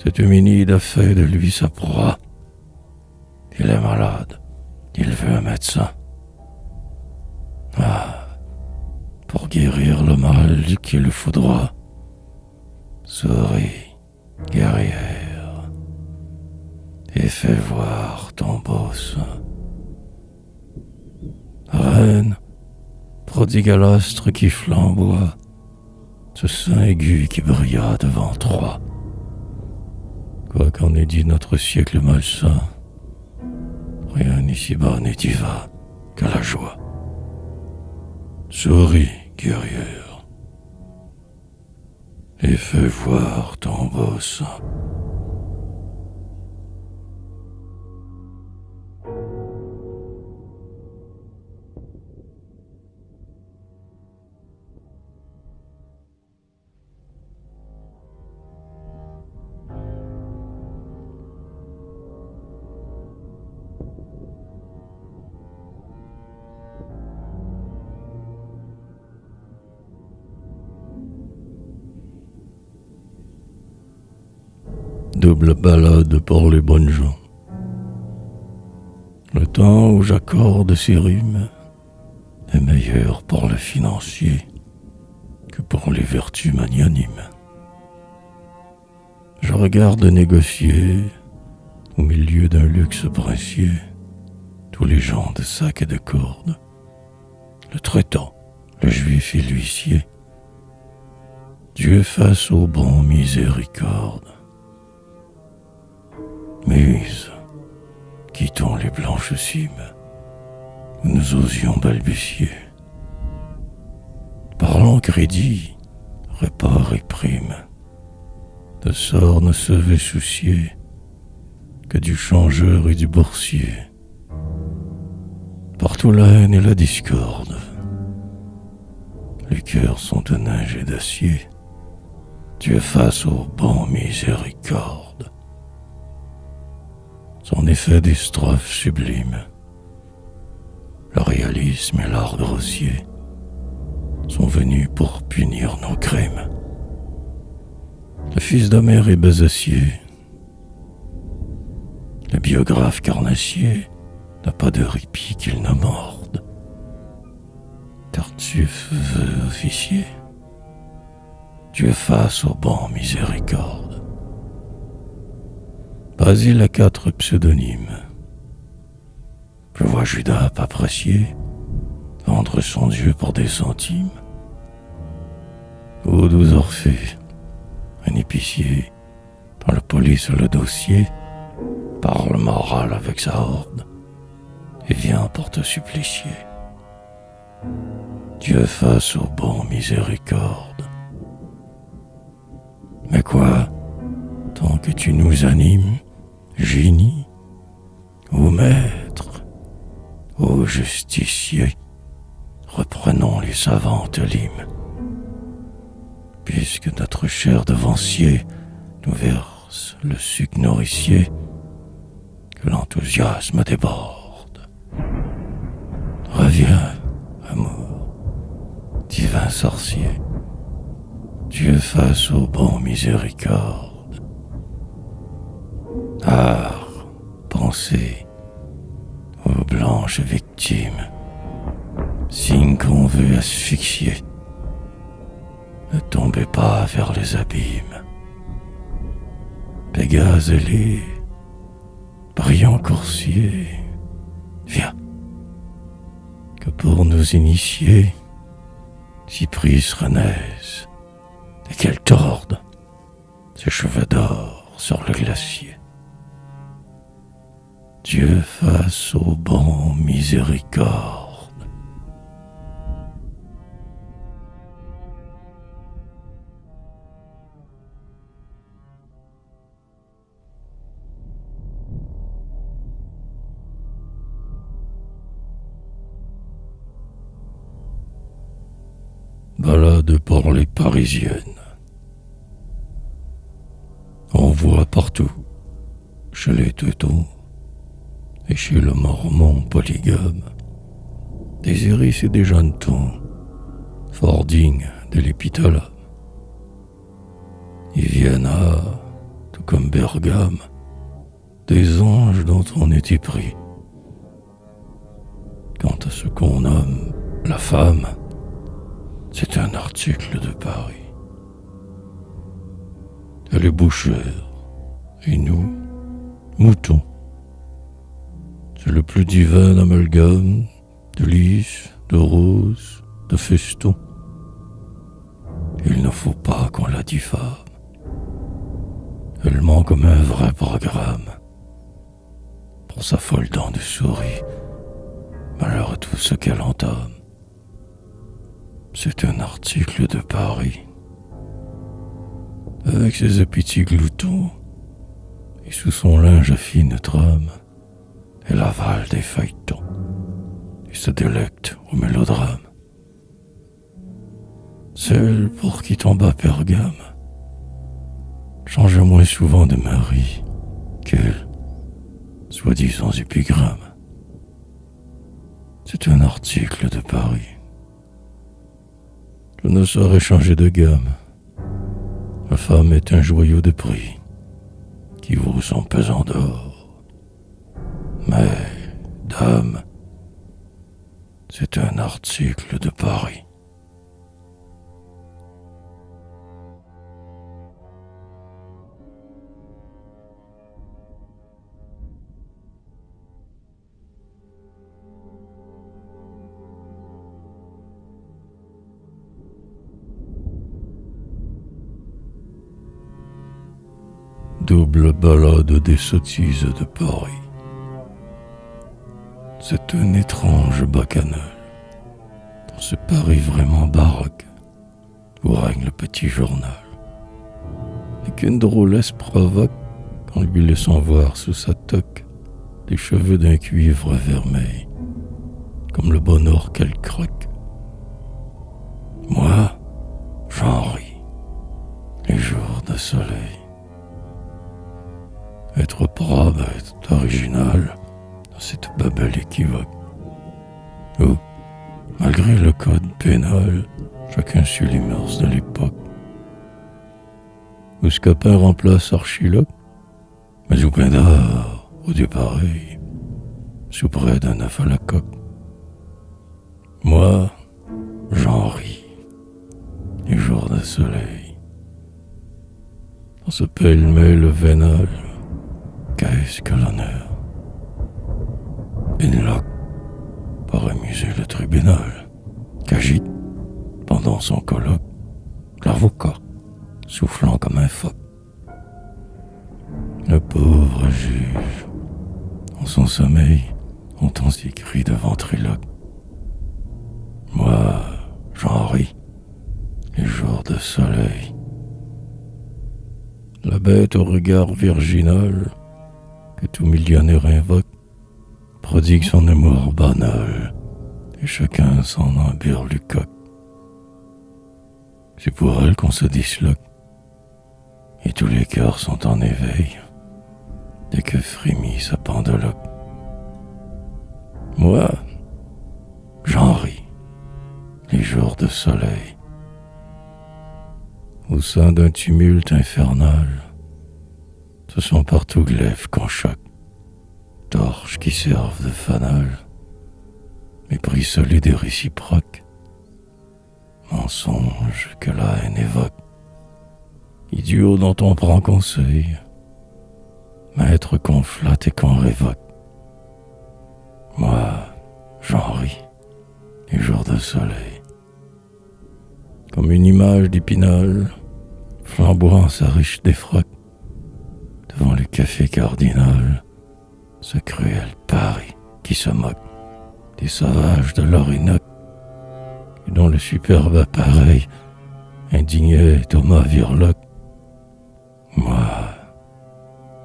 Cet huminide a fait de lui sa proie. Il est malade, il veut un médecin. Ah, pour guérir le mal qui le foudroie, souris, guerrière, et fais voir ton beau sein. Reine, prodigue à l'astre qui flamboie, ce sein aigu qui brilla devant Troie. Quoi qu'en ait dit notre siècle malsain, rien ici-bas n'est divin que la joie. Souris, guerrière, et fais voir ton beau sein. Double ballade pour les bonnes gens. Le temps où j'accorde ces rimes est meilleur pour le financier que pour les vertus magnanimes. Je regarde négocier, au milieu d'un luxe princier, tous les gens de sac et de corde, le traitant, le juif et l'huissier. Dieu fasse au bon miséricorde. Muse, quittons les blanches cimes où nous osions balbutier. Parlons crédit, report et prime. De sort ne se veut soucier que du changeur et du boursier. Partout la haine et la discorde. Les cœurs sont de neige et d'acier. Dieu fasse au bon miséricorde. Son effet des strophes sublimes, le réalisme et l'art grossier sont venus pour punir nos crimes. Le fils d'Homère est Bézacier, le biographe carnassier n'a pas de répit qu'il ne morde. Tartuffe veut officier, Dieu fasse au bon miséricorde. Basile a 4 pseudonymes. Je vois Judas Papracier vendre son Dieu pour des centimes. Ou 12 Orphée, un épicier, dans la police le dossier, parle moral avec sa horde et vient pour te supplicier. Dieu fasse au bon miséricorde. Mais quoi, tant que tu nous animes, génie, ô maître, ô justicier, reprenons les savantes limes. Puisque notre cher devancier nous verse le suc nourricier, que l'enthousiasme déborde. Reviens, amour, divin sorcier, Dieu fasse au bon miséricorde. Art, pensée, aux blanches victimes, signe qu'on veut asphyxier, ne tombez pas vers les abîmes. Pégase ailé, brillant coursier, viens, que pour nous initier, Cypris renaisse, et qu'elle torde ses cheveux d'or sur le glacier. Dieu fasse au bon miséricorde. mode pour les parisiennes. On voit partout, chez les teutons et chez le mormon polygame, des iris et des jeunes-tons, fort dignes de l'épithalame. Ils viennent à, tout comme Bergame, des anges dont on est épris. Quant à ce qu'on nomme la femme, c'est un article de Paris. Elle est bouchère, et nous, moutons. C'est le plus divin amalgame de lys, de rose, de feston. Il ne faut pas qu'on la diffame. Elle ment comme un vrai programme. Pour sa folle dent de souris, malheur à tout ce qu'elle entame. C'est un article de Paris. Avec ses appétits gloutons, et sous son linge à fine trame, elle avale des feuilletons et se délecte au mélodrame. Celle pour qui tomba Pergame change moins souvent de mari qu'elle, soi-disant épigramme. C'est un article de Paris. Je ne saurais changer de gamme. La femme est un joyau de prix qui vaut son pesant d'or. Mais, dame, c'est un article de Paris. Double balade des sottises de Paris. C'est un étrange bacchanal dans ce Paris vraiment baroque où règne le petit journal, et qu'une drôlesse provoque en lui laissant voir sous sa toque des cheveux d'un cuivre vermeil, comme le bon or qu'elle croque. Moi, j'en ris, les jours de soleil. Être probe est original dans cette babelle équivoque, où, malgré le code pénal, chacun suit les mœurs de l'époque. Où Scapin remplace Archiloque, mais où Pindare, au Dieu pareil, souperait d'un œuf à la coque. Moi, j'en ris, les jours de soleil. Dans ce pêle-mêle vénal, qu'est-ce que l'honneur? Une loque pour amuser le tribunal, qu'agite, pendant son colloque, l'avocat, soufflant comme un phoque. Le pauvre juge, en son sommeil, entend ses cris de ventriloque. Moi, j'en ris, les jours de soleil. La bête au regard virginal, que tout millionnaire invoque, prodigue son amour banal, et chacun s'en emberlucoque. C'est pour elle qu'on se disloque, et tous les cœurs sont en éveil, dès que frémit sa pendeloque. Moi, j'en ris, les jours de soleil. Au sein d'un tumulte infernal, ce sont partout glaives qu'on choque, torches qui servent de fanal, mépris solide et réciproque, mensonges que la haine évoque, idiot dont on prend conseil, maître qu'on flatte et qu'on révoque. Moi, j'en ris, les jours de soleil, comme une image d'Épinal, flamboyant sa riche défroque, devant le café cardinal, ce cruel Paris qui se moque des sauvages de l'Orinoque, et dont le superbe appareil indignait Thomas Virloc. Moi,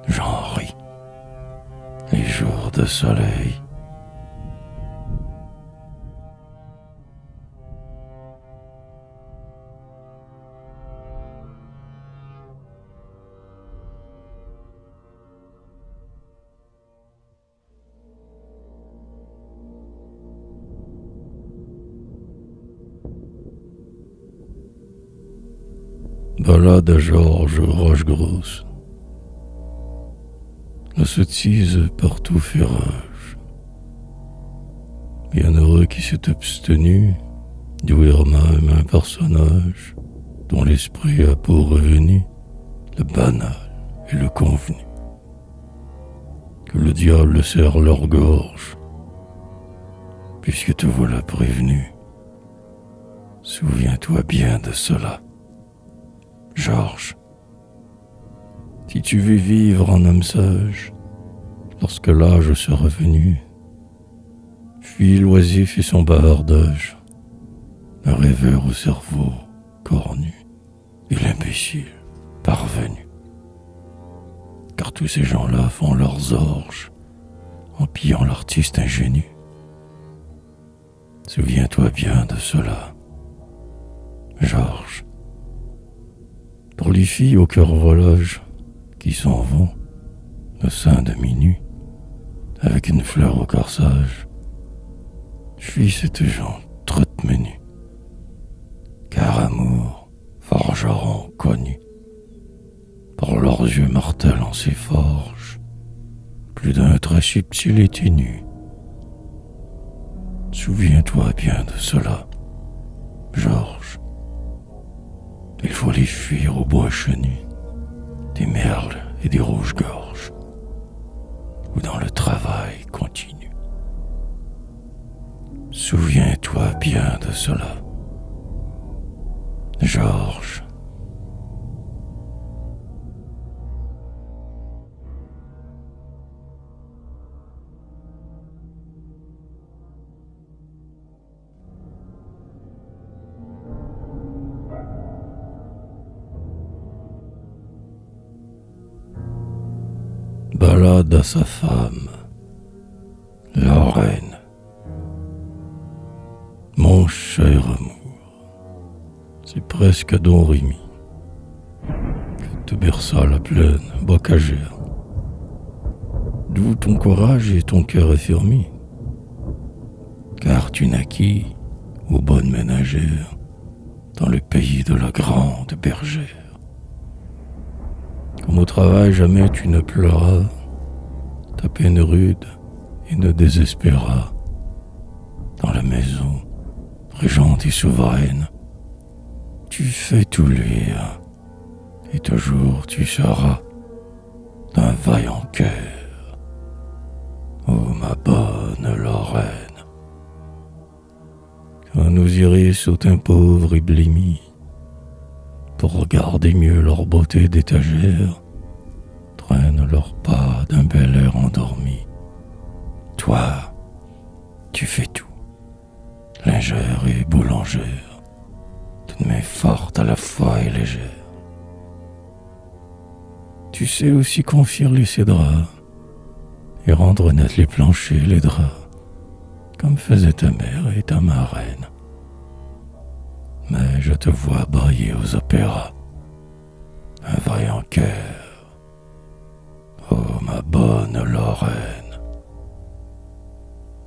j'en ris, les jours de soleil. Balade à Georges Rochegrosse. La sottise partout fait rage. Bienheureux qui s'est abstenu d'ouïr même un personnage dont l'esprit a pour revenu le banal et le convenu. Que le diable serre leur gorge, puisque te voilà prévenu. Souviens-toi bien de cela, Georges. Si tu veux vivre en homme sage, lorsque l'âge sera venu, fuis l'oisif et son bavardage, le rêveur au cerveau cornu et l'imbécile parvenu. Car tous ces gens-là font leurs orges en pillant l'artiste ingénu. Souviens-toi bien de cela, Georges. Pour les filles au cœur volage qui s'en vont au sein de minuit avec une fleur au corsage, fuis cette gens trop menus, car amour, forgeron connu, par leurs yeux mortels en s'efforge, plus d'un trait subtil et ténu. Souviens-toi bien de cela, Georges. Il faut les fuir au bois chenu, des merles et des rouges-gorges, ou dans le travail continu. Souviens-toi bien de cela, Georges. Balade à sa femme, la reine. Mon cher amour, c'est presque à Don Rémy que te berça la plaine bocagère, d'où ton courage et ton cœur affermi, car tu naquis, ô bonne ménagère, dans le pays de la grande bergère. Comme au travail jamais tu ne pleuras ta peine rude et ne désespéras. Dans la maison, régente et souveraine, tu fais tout luire, et toujours tu seras d'un vaillant cœur, ô ma bonne Lorraine. Quand nos iris sont un pauvre et blêmis, pour regarder mieux leur beauté d'étagère, traînent leurs pas d'un bel air endormi. Toi, tu fais tout, lingère et boulangère, d'une main forte à la fois et légère. Tu sais aussi confire les draps et rendre net les planchers, les draps, comme faisait ta mère et ta marraine. Mais je te vois briller aux opéras, un vaillant cœur, ô ma bonne Lorraine.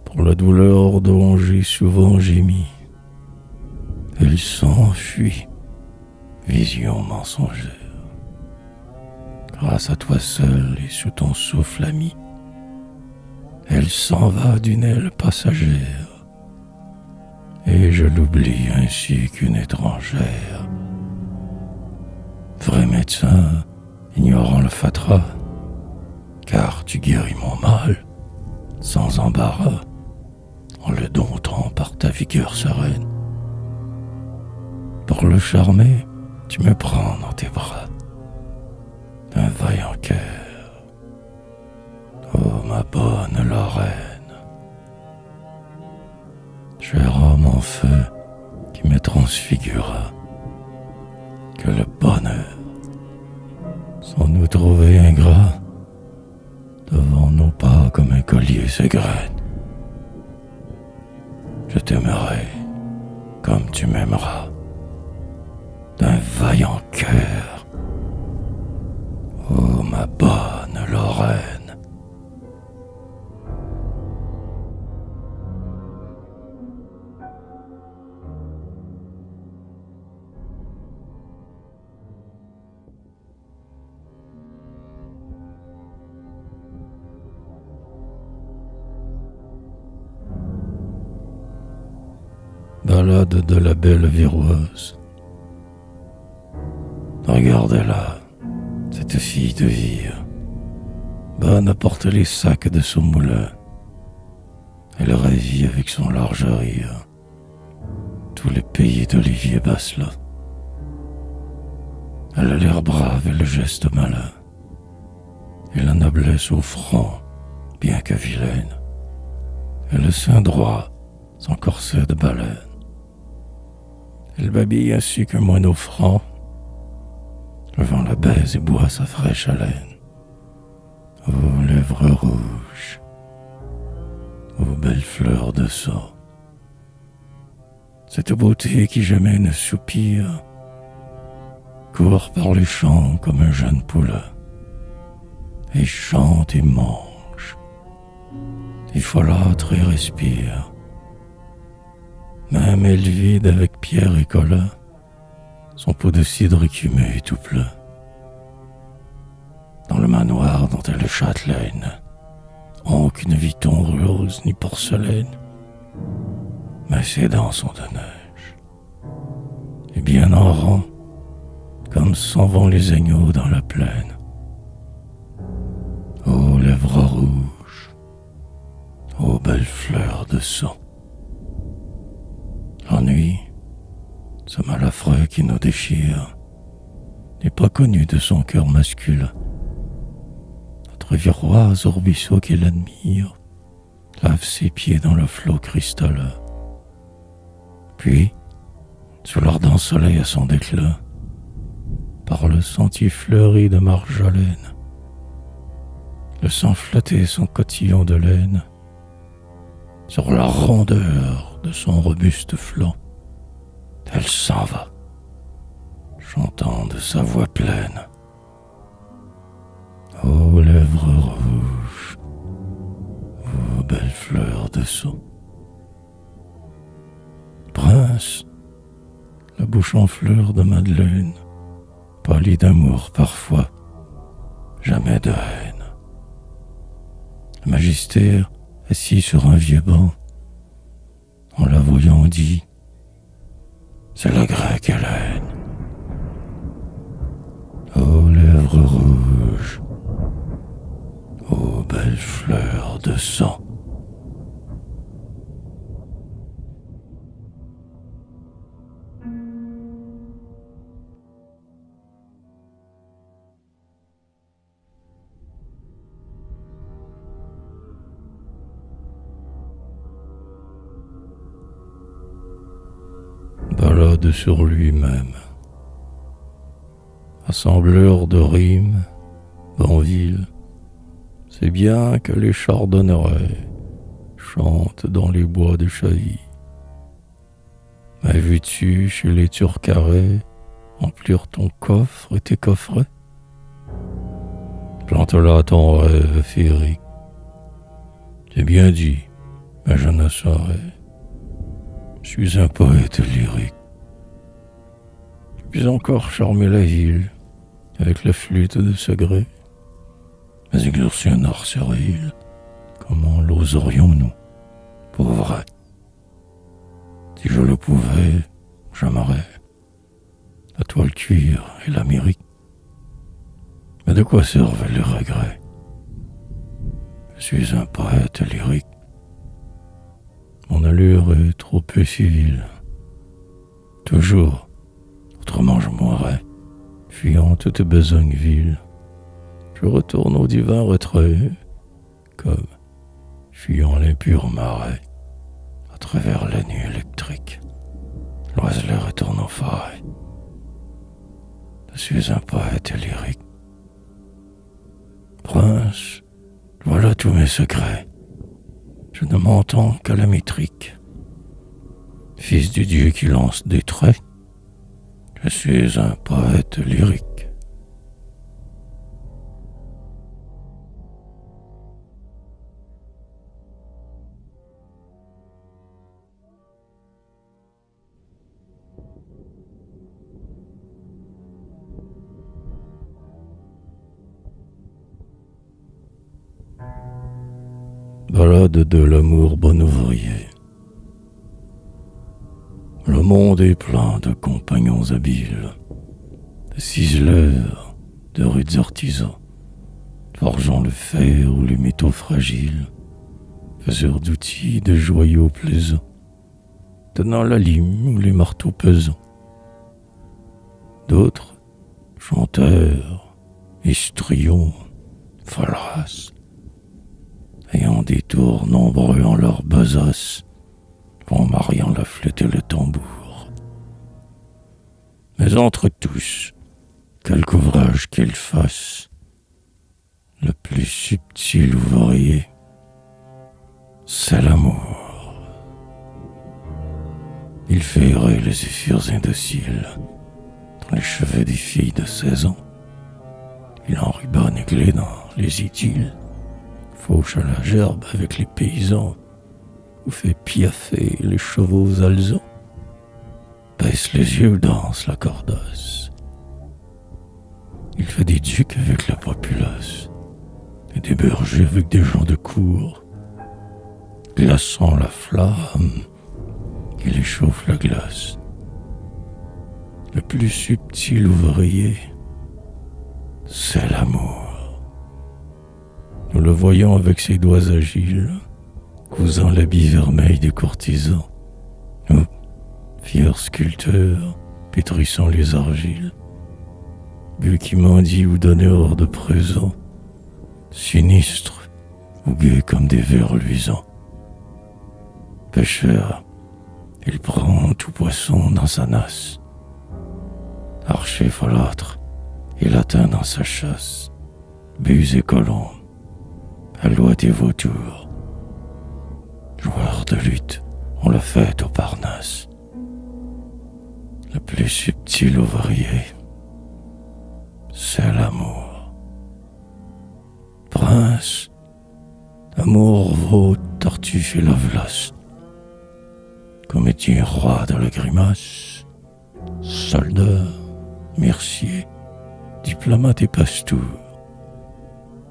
Pour la douleur dont j'ai souvent gémi, elle s'enfuit, vision mensongère. Grâce à toi seul et sous ton souffle ami, elle s'en va d'une aile passagère, et je l'oublie ainsi qu'une étrangère. Vrai médecin, ignorant le fatras, car tu guéris mon mal, sans embarras, en le domptant par ta vigueur sereine. Pour le charmer, tu me prends dans tes bras, d'un vaillant cœur, ô ma bonne Lorraine. Cher homme en feu qui me transfigura, que le bonheur, sans nous trouver ingrats, devant nos pas comme un collier s'égrène. Je t'aimerai comme tu m'aimeras, d'un vaillant cœur, ô ma bonne Lorraine. Balade de la belle viroise. Regardez-la, cette fille de vie, bonne à porter les sacs de son moulin. Elle ravit avec son large rire tous les pays d'Olivier Basselin. Elle a l'air brave et le geste malin, et la noblesse au front, bien que vilaine, et le sein droit, son corset de baleine. Elle babille ainsi qu'un moineau franc, le vent la baise et boit sa fraîche haleine. Ô lèvres rouges, ô belles fleurs de sang, cette beauté qui jamais ne soupire, court par les champs comme un jeune poulain, et chante et mange, et folâtre et respire. Même elle vide avec pierre et Colin son pot de cidre écumé tout plein. Dans le manoir dont elle est châtelaine, aucune viton rose ni porcelaine, mais ses dents sont de neige, et bien en rang, comme s'en vont les agneaux dans la plaine. Ô lèvres rouges, ô belles fleurs de sang. L'ennui, ce mal affreux qui nous déchire, n'est pas connu de son cœur masculin. Notre viroise au ruisseau qu'il admire lave ses pieds dans le flot cristallin. Puis, sous l'ardent soleil à son déclin, par le sentier fleuri de marjolaine, le sang flotter son cotillon de laine sur la rondeur de son robuste flanc. Elle s'en va, chantant de sa voix pleine. Ô lèvres rouges, ô belles fleurs de sang. Prince, la bouche en fleurs de Madeleine, pâlie d'amour parfois, jamais de haine. Le magister, assis sur un vieux banc, en la voyant dit: c'est la grecque Hélène. Ô lèvres rouges, ô belles fleurs de sang. Balade sur lui-même. Assembleur de rimes, Banville, c'est bien que les chardonnerets chantent dans les bois de Chavy. Mais veux-tu chez les Turcarets remplir ton coffre et tes coffrets? Plante là ton rêve féerique. C'est bien dit, mais je ne saurais. Je suis un poète lyrique. Je puis encore charmer la ville avec la flûte de ce gré, mais exercer un art stérile, comment l'oserions-nous, pauvres? Si je le pouvais, j'aimerais la toile cuir et l'Amérique. Mais de quoi servent les regrets? Je suis un poète lyrique. Mon allure est trop peu civile. Toujours, autrement je mourrais, fuyant toute besogne vile. Je retourne au divin retrait, comme fuyant l'impur marais, à travers la nuit électrique. L'oiselet retourne au forêt. Je suis un poète lyrique. Prince, voilà tous mes secrets. Je ne m'entends qu'à la métrique. Fils du Dieu qui lance des traits, je suis un poète lyrique. Balade de l'amour bon ouvrier. Le monde est plein de compagnons habiles, de ciseleurs, de rudes artisans, forgeant le fer ou les métaux fragiles, faiseurs d'outils, de joyaux plaisants, tenant la lime ou les marteaux pesants. D'autres, chanteurs, histrions, follasses, ayant des tours nombreux en leur besace, vont mariant la flûte et le tambour. Mais entre tous, quelque ouvrage qu'ils fassent, le plus subtil ouvrier, c'est l'amour. Il fait errer les zéphyrs indociles dans les cheveux des filles de 16 ans. Il enrubanne et glait dans les idylles, fauche à la gerbe avec les paysans, ou fait piaffer les chevaux alezans, baisse les yeux, danse la cordasse. Il fait des ducs avec la populace, et des bergers avec des gens de cour, glaçant la flamme, il échauffe la glace. Le plus subtil ouvrier, c'est l'amour. Nous le voyons avec ses doigts agiles, cousant l'habit vermeil des courtisans. Nous, fiers sculpteurs, pétrissant les argiles. Gueux qui mendient ou donneurs de présents, sinistres ou gais comme des vers luisants. Pêcheur, il prend tout poisson dans sa nasse. Archer folâtre, il atteint dans sa chasse. Buse et colombe, alouette et vautour. Joueur de lutte, on le fait au Parnasse. Le plus subtil ouvrier, c'est l'amour. Prince, amour vaut Tartuffe et Lovelace. Comédien roi de la grimace, soldat, mercier, diplomate et pastour.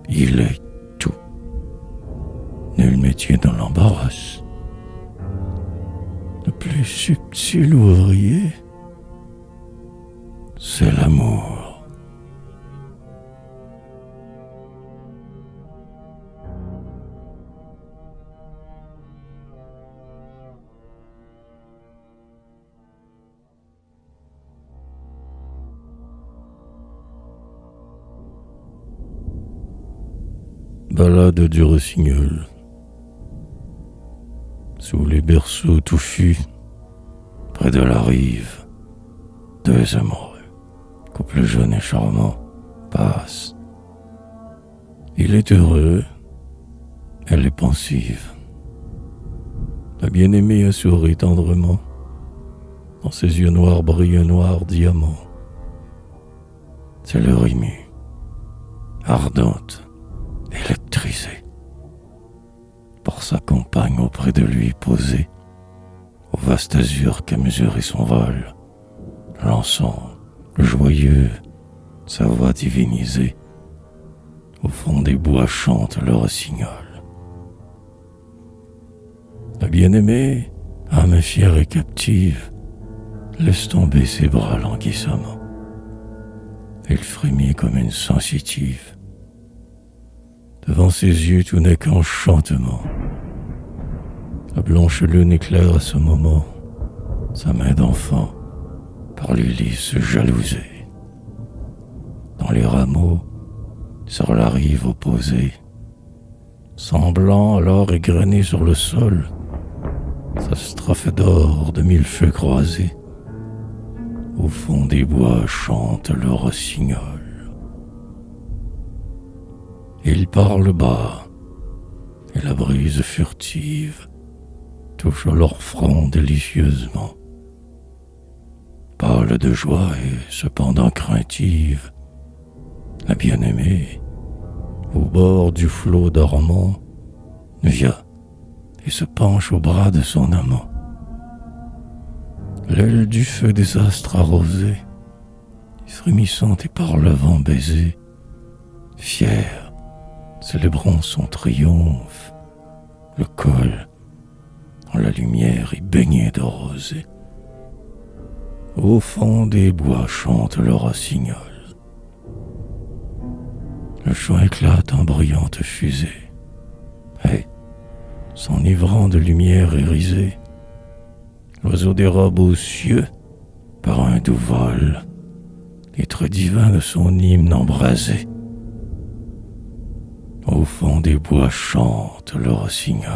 Il est tout. Nul métier dans l'embarras. Le plus subtil ouvrier, c'est l'amour. Ballade du rossignol. Sous les berceaux touffus, près de la rive, deux amoureux, couple jeune et charmant, passent. Il est heureux, elle est pensive. La bien-aimée a souri tendrement, dans ses yeux noirs brille un noir diamant. C'est leur émue, ardente, électrisée, pour sa compagne auprès de lui posée, au vaste azur qu'a mesuré son vol, l'ensemble joyeux, sa voix divinisée, au fond des bois chante le rossignol. La bien-aimée, âme fière et captive, laisse tomber ses bras languissamment. Elle frémit comme une sensitive. Devant ses yeux tout n'est qu'enchantement. La blanche lune éclaire à ce moment sa main d'enfant par l'hélice jalousée. Dans les rameaux, sur la rive opposée, semblant alors égrener sur le sol sa strophe d'or de mille feux croisés. Au fond des bois chante le rossignol. Il parle bas, et la brise furtive touche leur front délicieusement. Pâle de joie et cependant craintive, la bien-aimée, au bord du flot dormant, vient et se penche au bras de son amant. L'aile du feu des astres arrosée, frémissante et par le vent baisée, fière, célébrant son triomphe, le col, en la lumière y baigné de rosée. Au fond des bois chante le rossignol. Le chant éclate en brillante fusée, et, s'enivrant de lumière irisée, l'oiseau dérobe aux cieux, par un doux vol, les traits divins de son hymne embrasé. Au fond des bois chante le rossignol.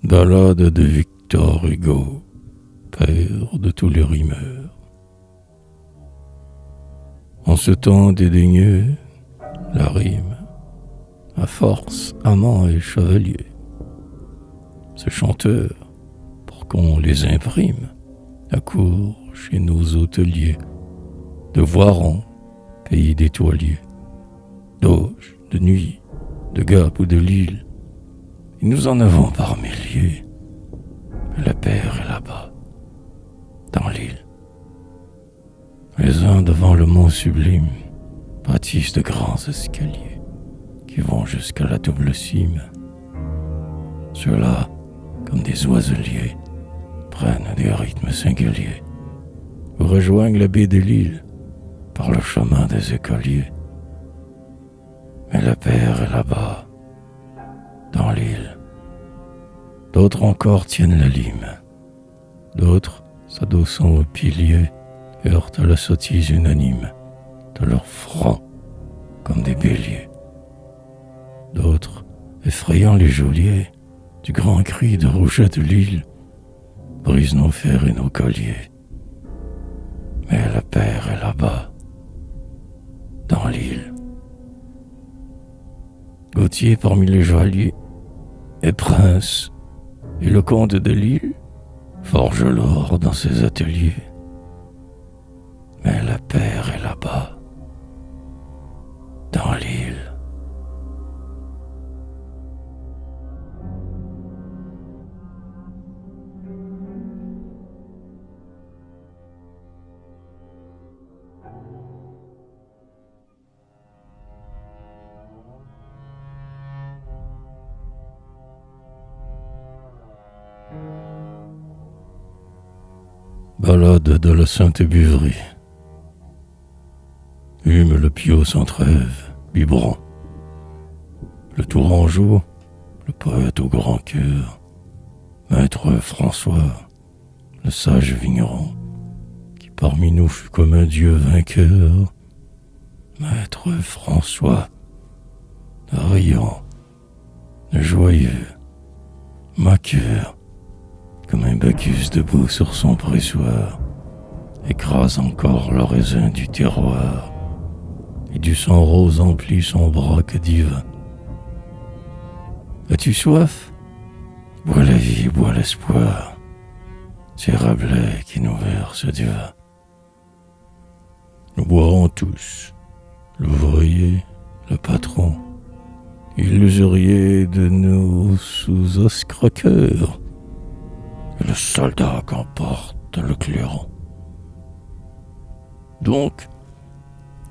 Ballade de Victor Hugo, père de tous les rimeurs. En ce temps dédaigneux, la rime, à force, amant et chevalier. Ces chanteurs, pour qu'on les imprime, accourent chez nos hôteliers, de Voiron, pays d'étoiliers, d'Auge, de Nuit, de Gap ou de Lille. Et nous en avons par milliers. Mais le père est là-bas, dans l'île. Les uns devant le mont sublime bâtissent de grands escaliers qui vont jusqu'à la double cime. Ceux-là, comme des oiseliers, prennent des rythmes singuliers ou rejoignent la baie de l'île par le chemin des écoliers. Mais le père est là-bas, dans l'île. D'autres encore tiennent la lime. D'autres, s'adossant aux piliers, heurtent à la sottise unanime de leur front comme des béliers. D'autres, effrayant les geôliers du grand cri de Rouget de l'île, brisent nos fers et nos colliers. Mais le père est là-bas, dans l'île. Gauthier parmi les joailliers est prince, et le comte de l'île forge l'or dans ses ateliers. Mais le père est là-bas, dans l'île. Ballade de la Sainte Buverie. Hume le piau sans trêve, biberon. Le Tourangeau, le poète au grand cœur, Maître François, le sage vigneron, qui parmi nous fut comme un dieu vainqueur. Maître François, riant, joyeux, moqueur, comme un Bacchus debout sur son pressoir, écrase encore le raisin du terroir, et du sang rose emplit son broc divin. As-tu soif? Bois la vie, bois l'espoir, c'est Rabelais qui nous verse du vin. Nous boirons tous, l'ouvrier, le patron, et l'usurier de nos sous-os croqueurs, et le soldat qu'emporte le clairon. Donc,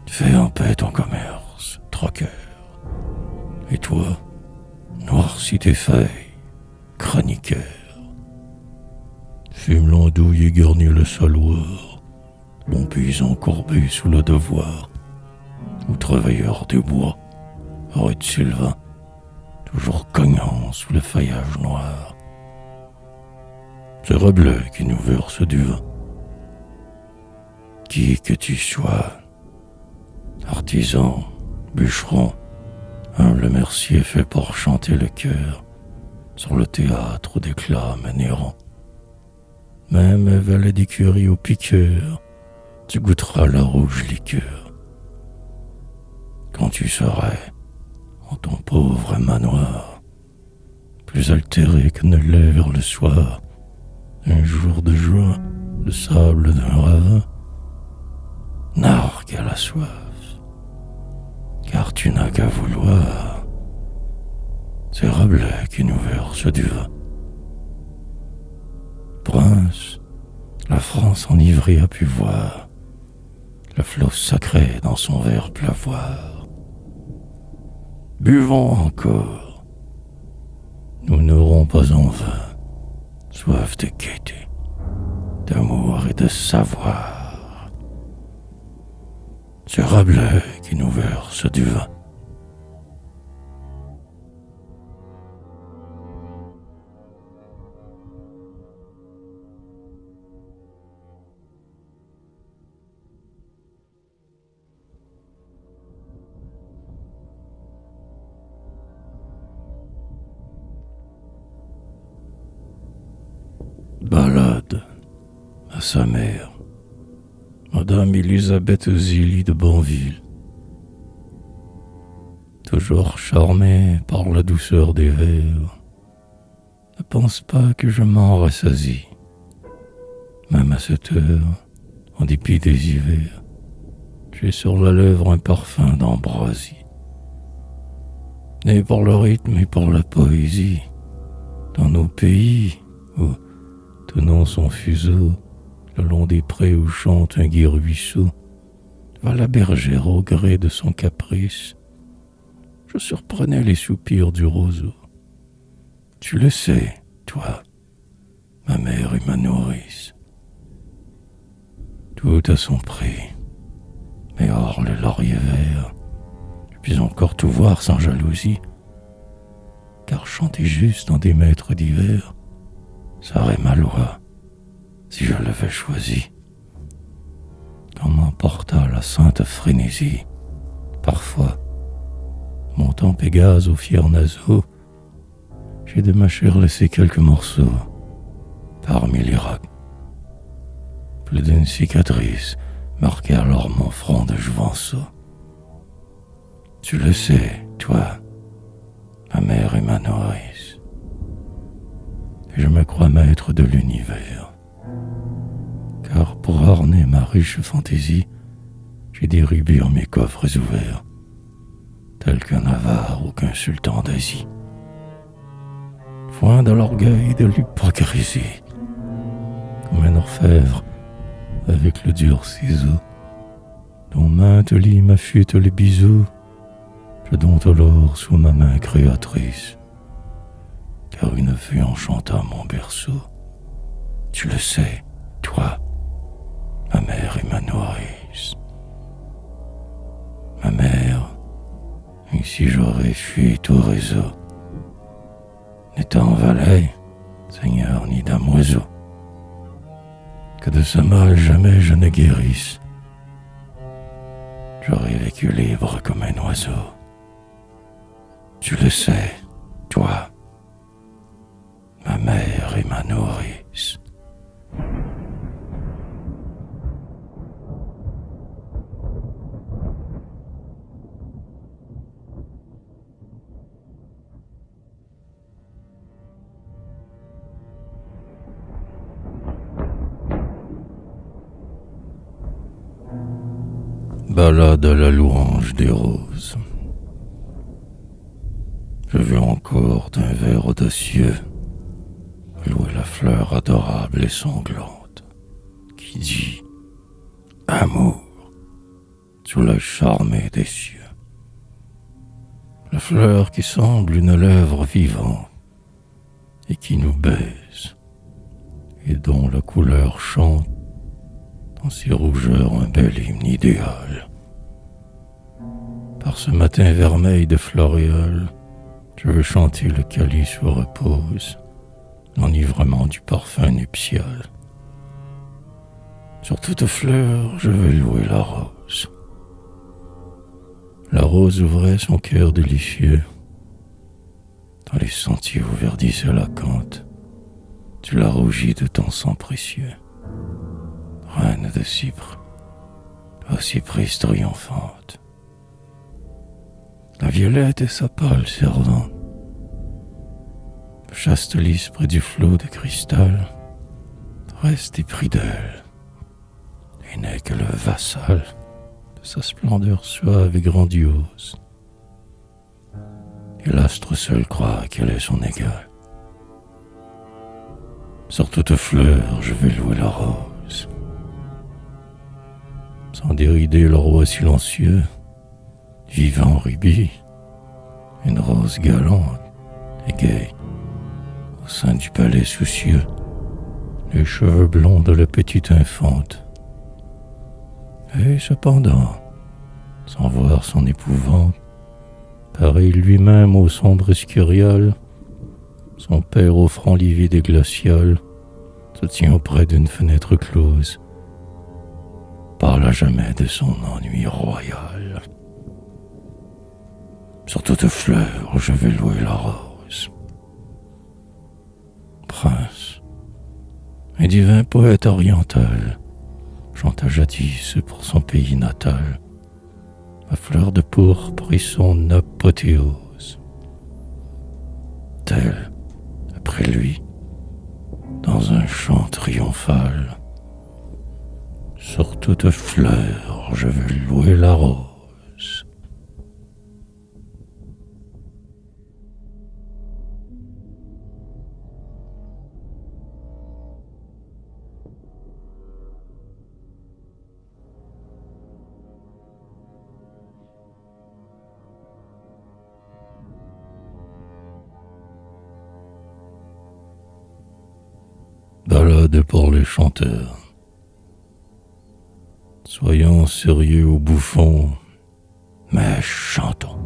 fais en paix ton commerce, troqueur. Et toi, noircis tes feuilles, chroniqueur. Fume l'andouille et garnis le saloir, bon paysan courbé sous le devoir, ou travailleur des bois, rude Sylvain, toujours cognant sous le feuillage noir. C'est Rabelais qui nous verse du vin. Qui que tu sois, artisan, bûcheron, humble mercier fait pour chanter le cœur sur le théâtre où déclame Néron. Même valet d'écurie au piqueur, tu goûteras la rouge liqueur. Quand tu serais en ton pauvre manoir, plus altéré que ne l'est vers le soir, un jour de juin, le sable d'un ravin, nargue à la soif, car tu n'as qu'à vouloir. C'est Rabelais qui nous verse du vin. Prince, la France enivrée a pu voir le flot sacré dans son verre plavoir. Buvons encore, nous n'aurons pas en vain soif de gaieté, d'amour et de savoir. C'est Rabelais qui nous verse du vin. Ballade à sa mère, Madame Elisabeth Zilly de Banville. Toujours charmée par la douceur des vers, ne pense pas que je m'en rassasie. Même à cette heure, en dépit des hivers, j'ai sur la lèvre un parfum d'ambroisie. Né pour le rythme et pour la poésie, dans nos pays où, tenant son fuseau, le long des prés où chante un gai ruisseau, va la bergère au gré de son caprice. Je surprenais les soupirs du roseau. Tu le sais, toi, ma mère et ma nourrice. Tout a son prix, mais hors le laurier vert, je puis encore tout voir sans jalousie, car chanter juste en des maîtres d'hiver serait ma loi, si je l'avais choisi. Quand m'emporta la sainte frénésie, parfois, montant Pégase aux fiers naseaux, j'ai de ma chair laissé quelques morceaux parmi les rats. Plus d'une cicatrice marquait alors mon front de juvenceau. Tu le sais, toi, ma mère et ma nourrice, et je me crois maître de l'univers, car pour orner ma riche fantaisie, j'ai des rubis en mes coffres ouverts, tel qu'un avare ou qu'un sultan d'Asie. Foin de l'orgueil de l'hypocrisie, comme un orfèvre avec le dur ciseau, dont maintes limes affûtent les biseaux, je dompte l'or sous ma main créatrice, car une fée enchanta mon berceau. Tu le sais, toi, ma mère et ma nourrice. Ma mère, ici j'aurais fui tout réseau, n'étant valet, seigneur ni damoiseau, que de ce mal jamais je ne guérisse. J'aurais vécu libre comme un oiseau. Tu le sais, toi, ma mère et ma nourrice. Ballade à la louange des roses. Je veux encore d'un vers audacieux louer la fleur adorable et sanglante qui dit amour sous l'œil charmé des cieux. La fleur qui semble une lèvre vivante et qui nous baise et dont la couleur chante dans ses rougeurs un bel hymne idéal. Par ce matin vermeil de floréal, je veux chanter le calice où repose l'enivrement du parfum nuptial. Sur toute fleur, je veux louer la rose. La rose ouvrait son cœur délicieux. Dans les sentiers où verdissait la cante, tu la rougis de ton sang précieux. Reine de Cypre, ô cyprès triomphante. La violette est sa pâle servante. Le chaste lys près du flot de cristal reste épris d'elle et n'est que le vassal de sa splendeur suave et grandiose. et l'astre seul croit qu'elle est son égale. Sur toute fleur, je vais louer la rose. Sans dérider le roi silencieux, vivant rubis, une rose galante et gaie, au sein du palais soucieux, les cheveux blonds de la petite infante. Et cependant, sans voir son épouvante, pareil lui-même au sombre escurial, son père offrant livide et glacial, se tient auprès d'une fenêtre close, parle à jamais de son ennui royal. Sur toute fleur, je vais louer la rose. Prince, un divin poète oriental, chanta jadis pour son pays natal, ma fleur de pourpre et son apothéose. Tel, après lui, dans un chant triomphal, sur toute fleur, je vais louer la rose. Ballade pour les chanteurs. Soyons sérieux ou bouffons, mais chantons.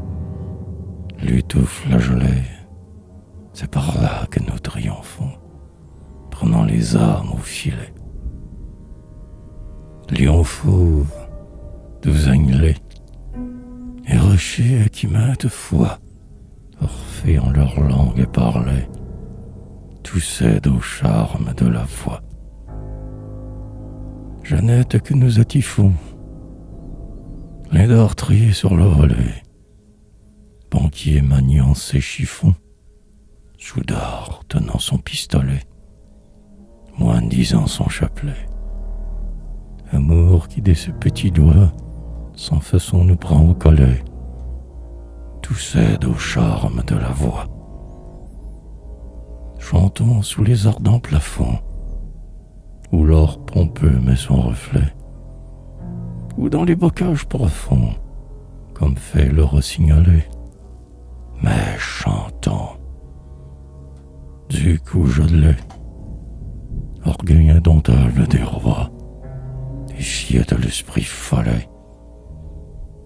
Lutte ou flageolet, c'est par là que nous triomphons, prenant les armes au filet. Lion fauve, doux agnelets, et rochers qui maintes fois, Orphée en leur langue parlaient, tout cède au charme de la voix. Jeannette que nous attifons, l'un d'or trié sur le volet, banquier maniant ses chiffons, Soudard tenant son pistolet, moine disant son chapelet. Amour qui dès ses petits doigts, sans façon nous prend au collet, tout cède au charme de la voix. Chantons sous les ardents plafonds, où l'or pompeux met son reflet, ou dans les bocages profonds, comme fait le rossignolet. Mais chantons, duc ou jodelet, orgueil indomptable des rois, et chier de l'esprit follet,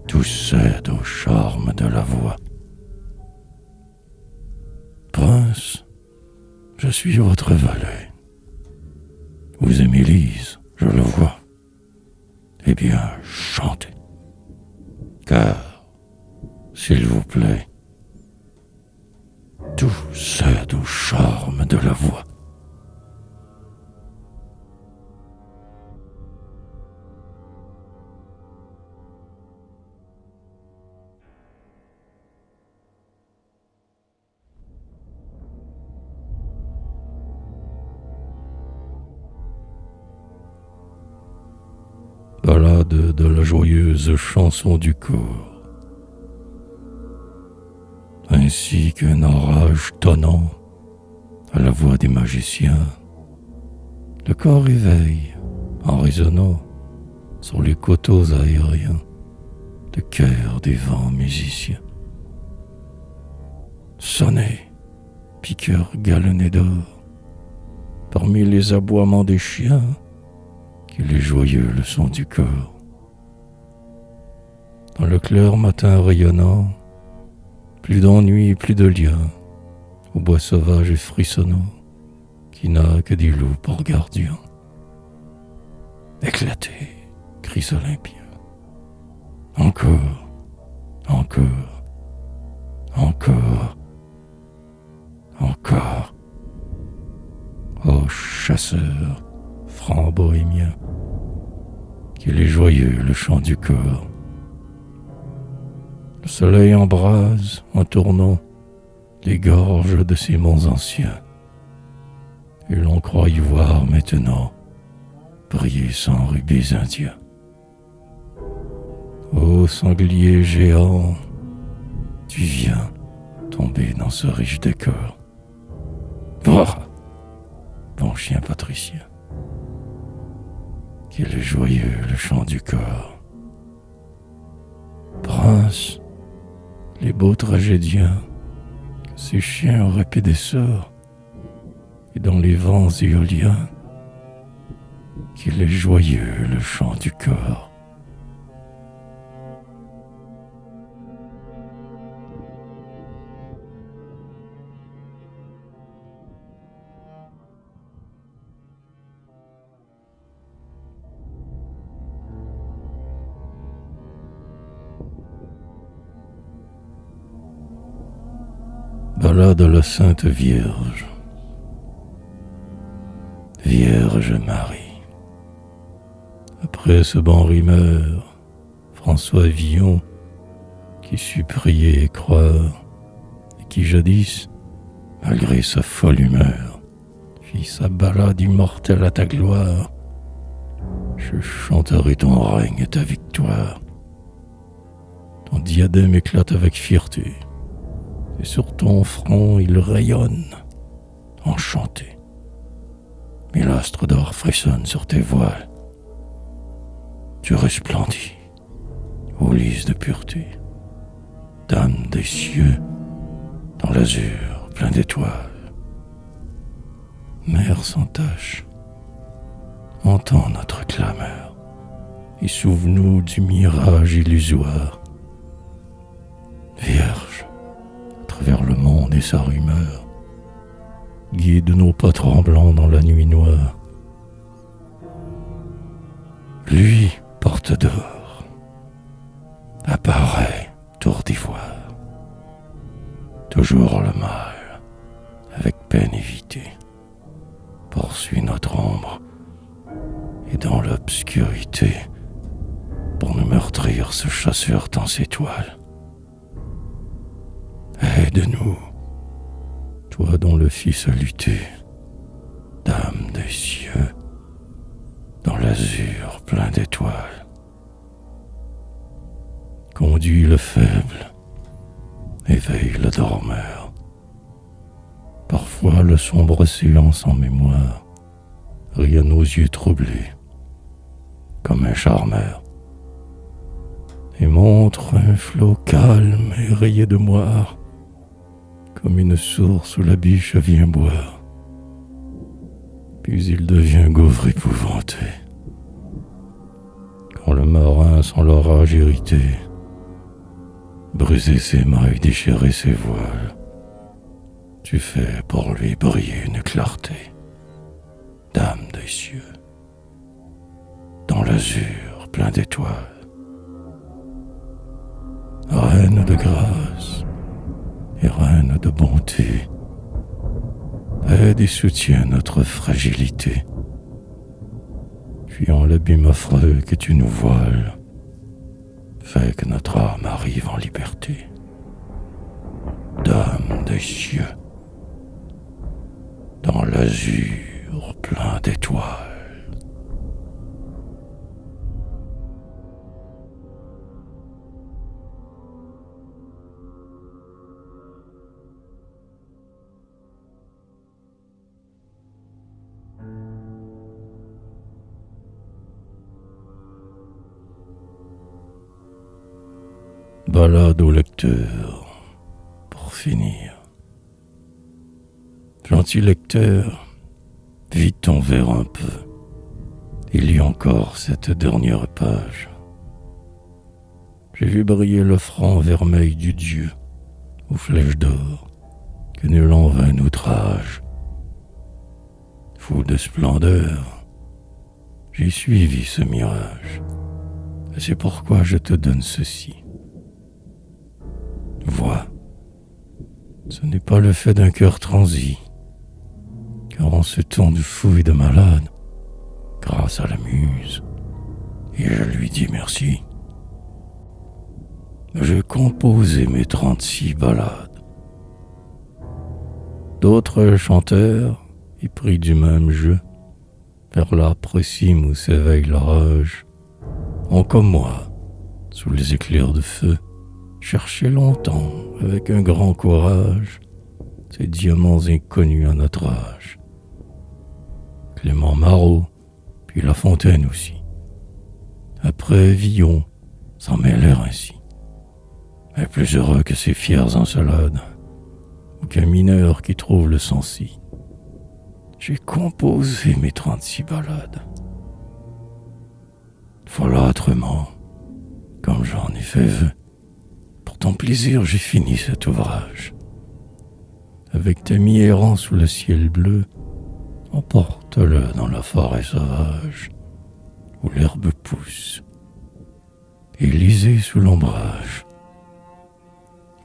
tout cède au charme de la voix. Prince, je suis votre valet. Vous aimez Lise, je le vois. Eh bien, chantez. Car, s'il vous plaît, tout cède au charme de la voix. Ballade de la joyeuse chanson du corps. Ainsi qu'un orage tonnant à la voix des magiciens, le corps éveille en résonnant sur les coteaux aériens le cœur des vents musiciens. Sonnez, piqueurs galonnés d'or, parmi les aboiements des chiens, qu'il est joyeux le son du corps. Dans le clair matin rayonnant, plus d'ennui, plus de liens, au bois sauvage et frissonnant, qui n'a que des loups pour gardiens. Éclatez, cris olympiens. Encore, encore, encore, encore. Ô chasseurs, francs bohémiens, qu'il est joyeux le chant du corps. Le soleil embrase en tournant les gorges de ces monts anciens, et l'on croit y voir maintenant briller sans rubis indiens. Ô sanglier géant, tu viens tombé dans ce riche décor. Voir, bon chien patricien, qu'il est joyeux le chant du corps. Prince, les beaux tragédiens, que ces chiens auraient pédesseurs, et dans les vents éoliens, qu'il est joyeux le chant du corps. Ballade à la Sainte Vierge. Vierge Marie. Après ce bon rimeur, François Villon, qui sut prier et croire, et qui jadis, malgré sa folle humeur, fit sa ballade immortelle à ta gloire. Je chanterai ton règne et ta victoire. Ton diadème éclate avec fierté, et sur ton front il rayonne, enchanté. Mille astres d'or frissonnent sur tes voiles. Tu resplendis, ô lys de pureté, dame des cieux, dans l'azur plein d'étoiles. Mère sans tache, entends notre clameur, et souve-nous du mirage illusoire. Vierge, vers le monde et sa rumeur, guide nos pas tremblants dans la nuit noire. Lui, porte d'or, apparaît, tour d'ivoire, toujours le mal, avec peine évité, poursuit notre ombre, et dans l'obscurité, pour nous meurtrir, ce chasseur tend ses toiles. Aide-nous, toi dont le Fils a lutté, dame des cieux, dans l'azur plein d'étoiles. Conduis le faible, éveille le dormeur. Parfois le sombre océan sans mémoire rit à nos yeux troublés, comme un charmeur, et montre un flot calme et rayé de moire, comme une source où la biche vient boire. Puis il devient gouffre épouvanté, quand le marin sans l'orage irrité brisait ses mailles, déchirait ses voiles. Tu fais pour lui briller une clarté, dame des cieux, dans l'azur plein d'étoiles. Reine de grâce et reine de bonté, aide et soutiens notre fragilité, fuyant l'abîme affreux que tu nous voiles, fais que notre âme arrive en liberté. Dame des cieux, dans l'azur plein d'étoiles. Ballade au lecteur, pour finir. Gentil lecteur, vide ton verre un peu, et lis encore cette dernière page. J'ai vu briller le front vermeil du Dieu, aux flèches d'or, que nul en vain outrage. Fou de splendeur, j'ai suivi ce mirage, et c'est pourquoi je te donne ceci. Vois, ce n'est pas le fait d'un cœur transi, car en ce temps de fou et de malade, grâce à la muse, et je lui dis merci, je composai mes 36 ballades. D'autres chanteurs, épris du même jeu, vers l'âpre cime où s'éveille l'orage, ont comme moi, sous les éclairs de feu, cherché longtemps, avec un grand courage, ces diamants inconnus à notre âge. Clément Marot, puis La Fontaine aussi. Après Villon, s'en mêlèrent ainsi. Mais plus heureux que ces fières encelades, ou qu'un mineur qui trouve le sens-ci, j'ai composé mes 36 ballades. Folâtrement, comme j'en ai fait vœu, pour ton plaisir j'ai fini cet ouvrage. Avec tes mis errants sous le ciel bleu, emporte-le dans la forêt sauvage, où l'herbe pousse, et lisez sous l'ombrage.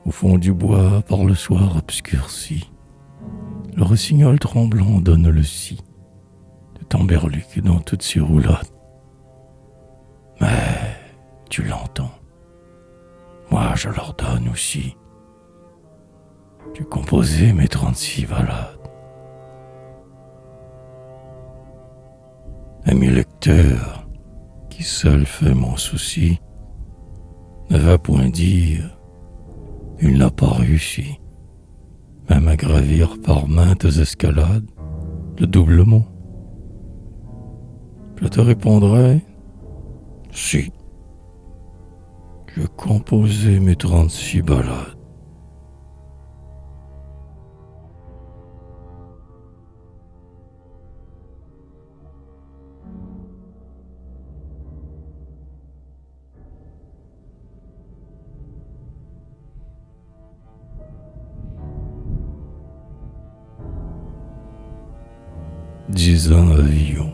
Au fond du bois, par le soir obscurci, le rossignol tremblant donne le si de Tamberluc dans toutes ses roulades. Mais tu l'entends, moi je leur donne aussi. J'ai composé mes 36 ballades. Ami lecteur, qui seul fait mon souci, ne va point dire, il n'a pas réussi, même à gravir par maintes escalades le double mot. Je te répondrai, si, j'ai composé mes 36 ballades. Disant à Villon,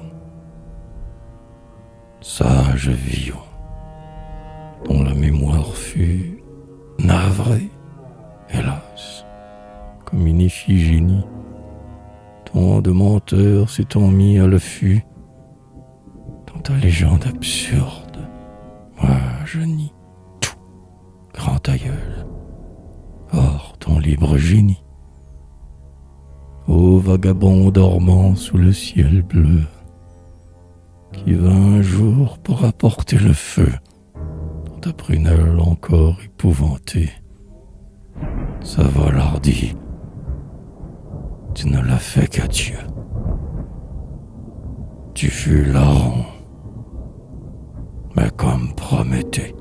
sage Villon, dont la mémoire fut navrée, hélas, comme une Iphigénie, tant de menteurs s'étant mis à l'affût, dans ta légende absurde, moi je nie tout, grand aïeul, hors ton libre génie. Ô vagabond dormant sous le ciel bleu, qui vint un jour pour apporter le feu dans ta prunelle encore épouvantée, sa vol hardi, tu ne l'as fait qu'à Dieu. Tu fus larron, mais comme Prométhée,